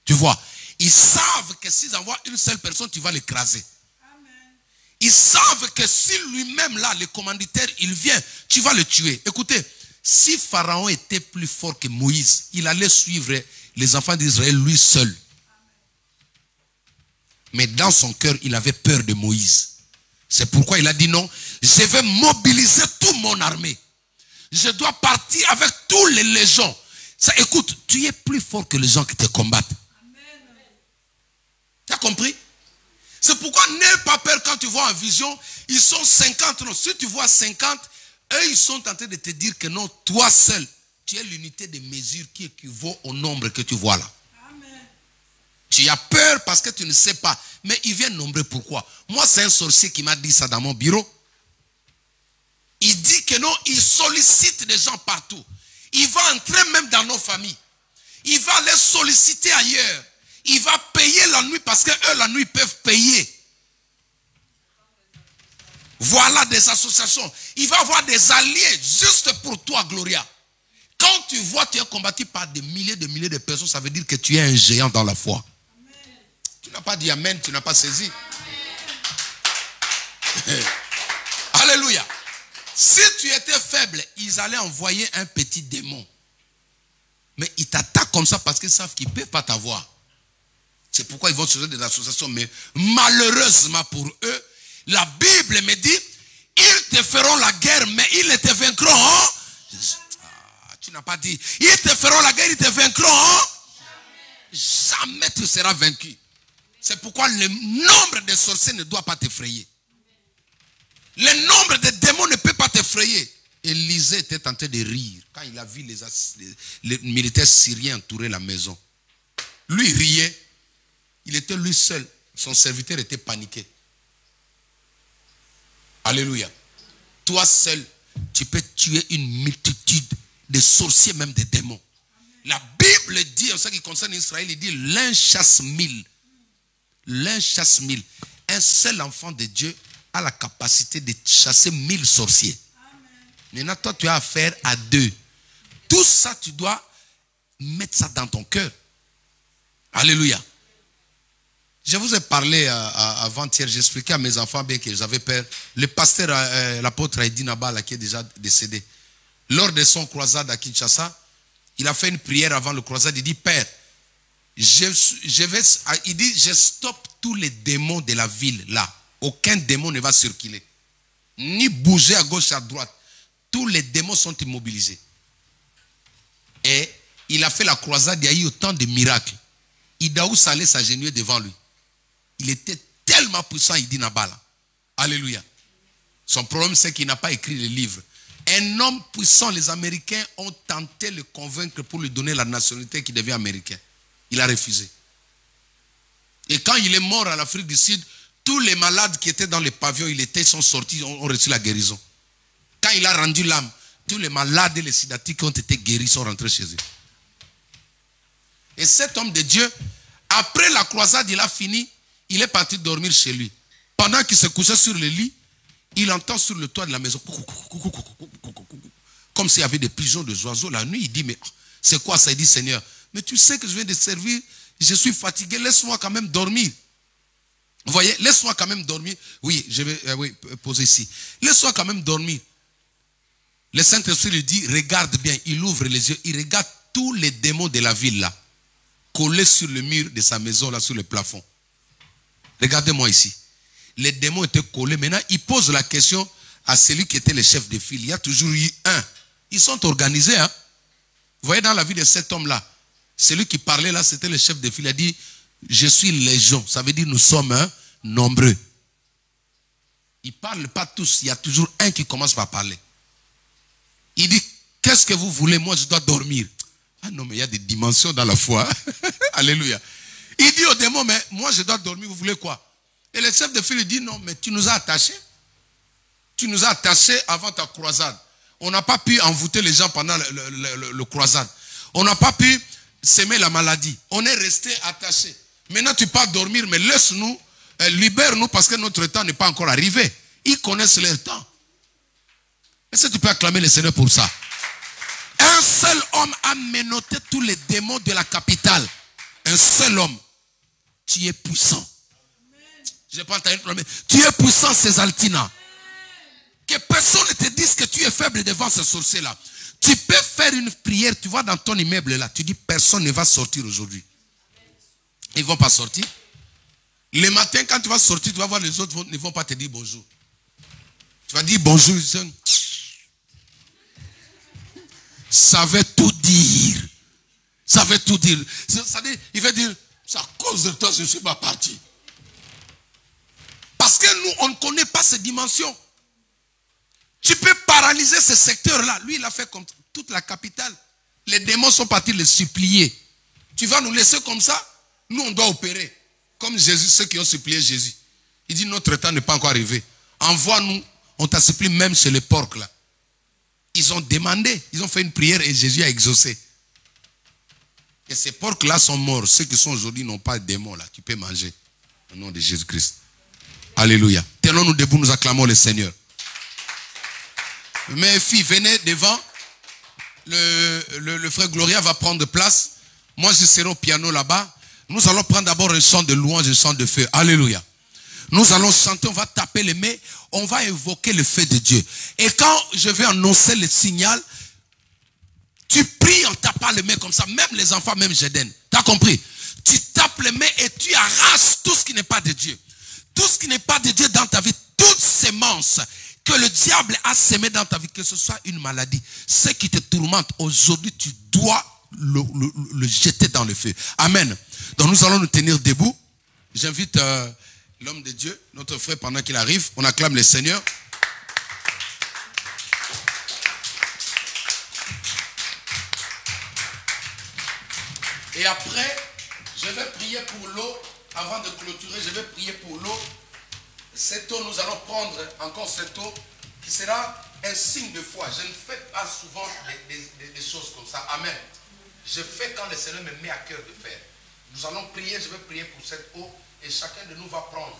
Tu vois, ils savent que s'ils envoient une seule personne, tu vas l'écraser. Ils savent que si lui-même là, le commanditaire, il vient, tu vas le tuer. Écoutez, si Pharaon était plus fort que Moïse, il allait suivre les enfants d'Israël lui seul. Mais dans son cœur, il avait peur de Moïse. C'est pourquoi il a dit non, je vais mobiliser toute mon armée. Je dois partir avec tous les légions. Ça, écoute, tu es plus fort que les gens qui te combattent. Tu as compris? C'est pourquoi n'aie pas peur quand tu vois en vision, ils sont 50. Non, si tu vois 50, eux, ils sont en train de te dire que non, toi seul, tu es l'unité de mesure qui équivaut au nombre que tu vois là. Amen. Tu as peur parce que tu ne sais pas. Mais ils viennent nombreux, pourquoi? Moi, c'est un sorcier qui m'a dit ça dans mon bureau. Il dit que non, il sollicite des gens partout. Il va entrer même dans nos familles. Il va les solliciter ailleurs. Il va payer la nuit parce que eux, la nuit, ils peuvent payer. Voilà des associations. Il va avoir des alliés juste pour toi, Gloria. Quand tu vois, tu es combattu par des milliers de personnes, ça veut dire que tu es un géant dans la foi. Amen. Tu n'as pas dit amen, tu n'as pas saisi. Alléluia. Si tu étais faible, ils allaient envoyer un petit démon. Mais ils t'attaquent comme ça parce qu'ils savent qu'ils ne peuvent pas t'avoir. C'est pourquoi ils vont chercher des associations. Mais malheureusement pour eux, la Bible me dit, ils te feront la guerre, mais ils ne te vaincront. Hein? Tu n'as pas dit, ils te feront la guerre, ils te vaincront. Hein? Jamais tu seras vaincu. C'est pourquoi le nombre de sorciers ne doit pas t'effrayer. Le nombre de démons ne peut pas t'effrayer. Élisée était en train de rire quand il a vu les militaires syriens entourer la maison. Lui il riait. Il était lui seul. Son serviteur était paniqué. Alléluia. Toi seul, tu peux tuer une multitude de sorciers, même des démons. La Bible dit, en ce qui concerne Israël, il dit l'un chasse 1000. L'un chasse 1000. Un seul enfant de Dieu a la capacité de chasser 1000 sorciers. Maintenant, toi, tu as affaire à 2. Tout ça, tu dois mettre ça dans ton cœur. Alléluia. Je vous ai parlé avant-hier, j'expliquais à mes enfants bien que j'avais peur. Le pasteur, l'apôtre Aïdi Nabala, qui est déjà décédé, lors de son croisade à Kinshasa, il a fait une prière avant le croisade. Il dit, Père, il dit, je stoppe tous les démons de la ville là. Aucun démon ne va circuler. Ni bouger à gauche, à droite. Tous les démons sont immobilisés. Et il a fait la croisade, il y a eu autant de miracles. Idaous allait s'agenouiller devant lui. Il était tellement puissant, il dit Nabala. Alléluia. Son problème, c'est qu'il n'a pas écrit le livre. Un homme puissant, les Américains ont tenté de le convaincre pour lui donner la nationalité qui devient américain. Il a refusé. Et quand il est mort en Afrique du Sud, tous les malades qui étaient dans les pavillons, sont sortis, ont reçu la guérison. Quand il a rendu l'âme, tous les malades et les sidatiques qui ont été guéris sont rentrés chez eux. Et cet homme de Dieu, après la croisade, il a fini, il est parti dormir chez lui. Pendant qu'il se couchait sur le lit, il entend sur le toit de la maison, comme s'il y avait des pigeons, des oiseaux. La nuit, il dit, mais c'est quoi ça? Il dit, Seigneur, mais tu sais que je viens de servir, je suis fatigué, laisse-moi quand même dormir. Vous voyez, laisse-moi quand même dormir. Oui, je vais poser ici. Laisse-moi quand même dormir. Le Saint-Esprit lui dit, regarde bien. Il ouvre les yeux, il regarde tous les démons de la ville là, collés sur le mur de sa maison là, sur le plafond. Regardez-moi ici. Les démons étaient collés. Maintenant, il pose la question à celui qui était le chef de file. Il y a toujours eu un. Ils sont organisés. Hein? Vous voyez dans la vie de cet homme-là, celui qui parlait là, c'était le chef de file. Il a dit, je suis légion. Ça veut dire nous sommes nombreux. Ils ne parlent pas tous. Il y a toujours un qui commence par parler. Il dit, qu'est-ce que vous voulez? Moi, je dois dormir. Ah non, mais il y a des dimensions dans la foi. Alléluia. Il dit au démon, mais moi, je dois dormir. Vous voulez quoi? Et le chef de file lui dit, non, mais tu nous as attachés. Tu nous as attachés avant ta croisade. On n'a pas pu envoûter les gens pendant le croisade. On n'a pas pu s'aimer la maladie. On est resté attachés. Maintenant, tu pars dormir, mais laisse-nous, libère-nous parce que notre temps n'est pas encore arrivé. Ils connaissent leur temps. Est-ce que tu peux acclamer le Seigneur pour ça? Un seul homme a menotté tous les démons de la capitale. Un seul homme. Tu es puissant. Je n'ai pas entendu le problème. Tu es puissant, Césaltina. Que personne ne te dise que tu es faible devant ce sorcier-là. Tu peux faire une prière, tu vois dans ton immeuble là, tu dis personne ne va sortir aujourd'hui. Ils ne vont pas sortir. Le matin, quand tu vas sortir, tu vas voir les autres ne vont pas te dire bonjour. Tu vas dire bonjour. Ça veut tout dire. Ça veut tout dire. Il veut dire, c'est à cause de toi que je ne suis pas parti. Parce que nous, on ne connaît pas ces dimensions. Tu peux paralyser ce secteur-là. Lui, il a fait comme toute la capitale. Les démons sont partis le supplier. Tu vas nous laisser comme ça? Nous, on doit opérer. Comme Jésus, ceux qui ont supplié Jésus. Il dit, notre temps n'est pas encore arrivé. Envoie-nous. On t'a supplié même chez les porcs là. Ils ont demandé. Ils ont fait une prière et Jésus a exaucé. Et ces porcs-là sont morts. Ceux qui sont aujourd'hui n'ont pas de démons là. Tu peux manger. Au nom de Jésus-Christ. Alléluia. Tenons-nous debout, nous acclamons le Seigneur. Mes filles, venez devant. Le frère Gloria va prendre place. Moi, je serai au piano là-bas. Nous allons prendre d'abord un chant de louange, un chant de feu. Alléluia. Nous allons chanter, on va taper les mains. On va évoquer le feu de Dieu. Et quand je vais annoncer le signal, tu pries en tapant les mains comme ça. Même les enfants, même Jeden. Tu as compris? Tu tapes les mains et tu arraches tout ce qui n'est pas de Dieu. Tout ce qui n'est pas de Dieu dans ta vie. Toute sémence que le diable a sémé dans ta vie, que ce soit une maladie, ce qui te tourmente, aujourd'hui tu dois le jeter dans le feu. Amen. Donc nous allons nous tenir debout. J'invite l'homme de Dieu, notre frère, pendant qu'il arrive, on acclame le Seigneur. Et après, je vais prier pour l'eau. Avant de clôturer, je vais prier pour l'eau. Cette eau, nous allons prendre encore cette eau qui sera un signe de foi. Je ne fais pas souvent des choses comme ça. Amen. Je fais quand le Seigneur me met à cœur de faire. Nous allons prier, je vais prier pour cette eau et chacun de nous va prendre.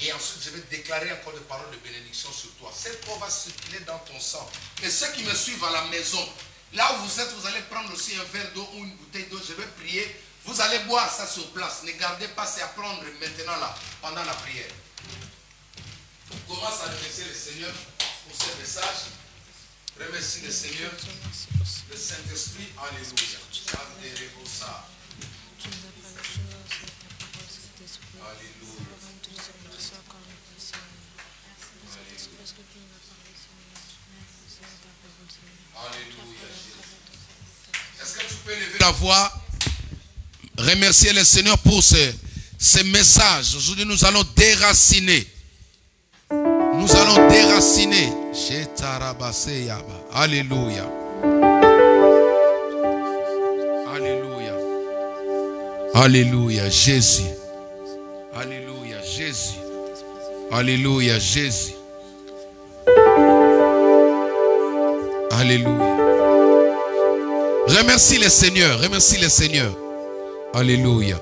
Et ensuite, je vais déclarer encore des paroles de bénédiction sur toi. Cette eau va circuler dans ton sang. Et ceux qui me suivent à la maison, là où vous êtes, vous allez prendre aussi un verre d'eau ou une bouteille d'eau. Je vais prier. Vous allez boire ça sur place. Ne gardez pas, c'est à prendre maintenant là, pendant la prière. On commence à remercier le Seigneur pour ce message. Remercie le Seigneur, le Saint-Esprit. Alléluia. Alléluia. Alléluia. Est-ce que tu peux lever la voix? Remercier le Seigneur pour ce message. Aujourd'hui, nous allons déraciner. Nous allons déraciner. Alléluia. Alléluia. Alléluia, Jésus. Alléluia, Jésus. Alléluia, Jésus. Alléluia. Remercie les seigneurs, remercie les seigneurs. Alléluia.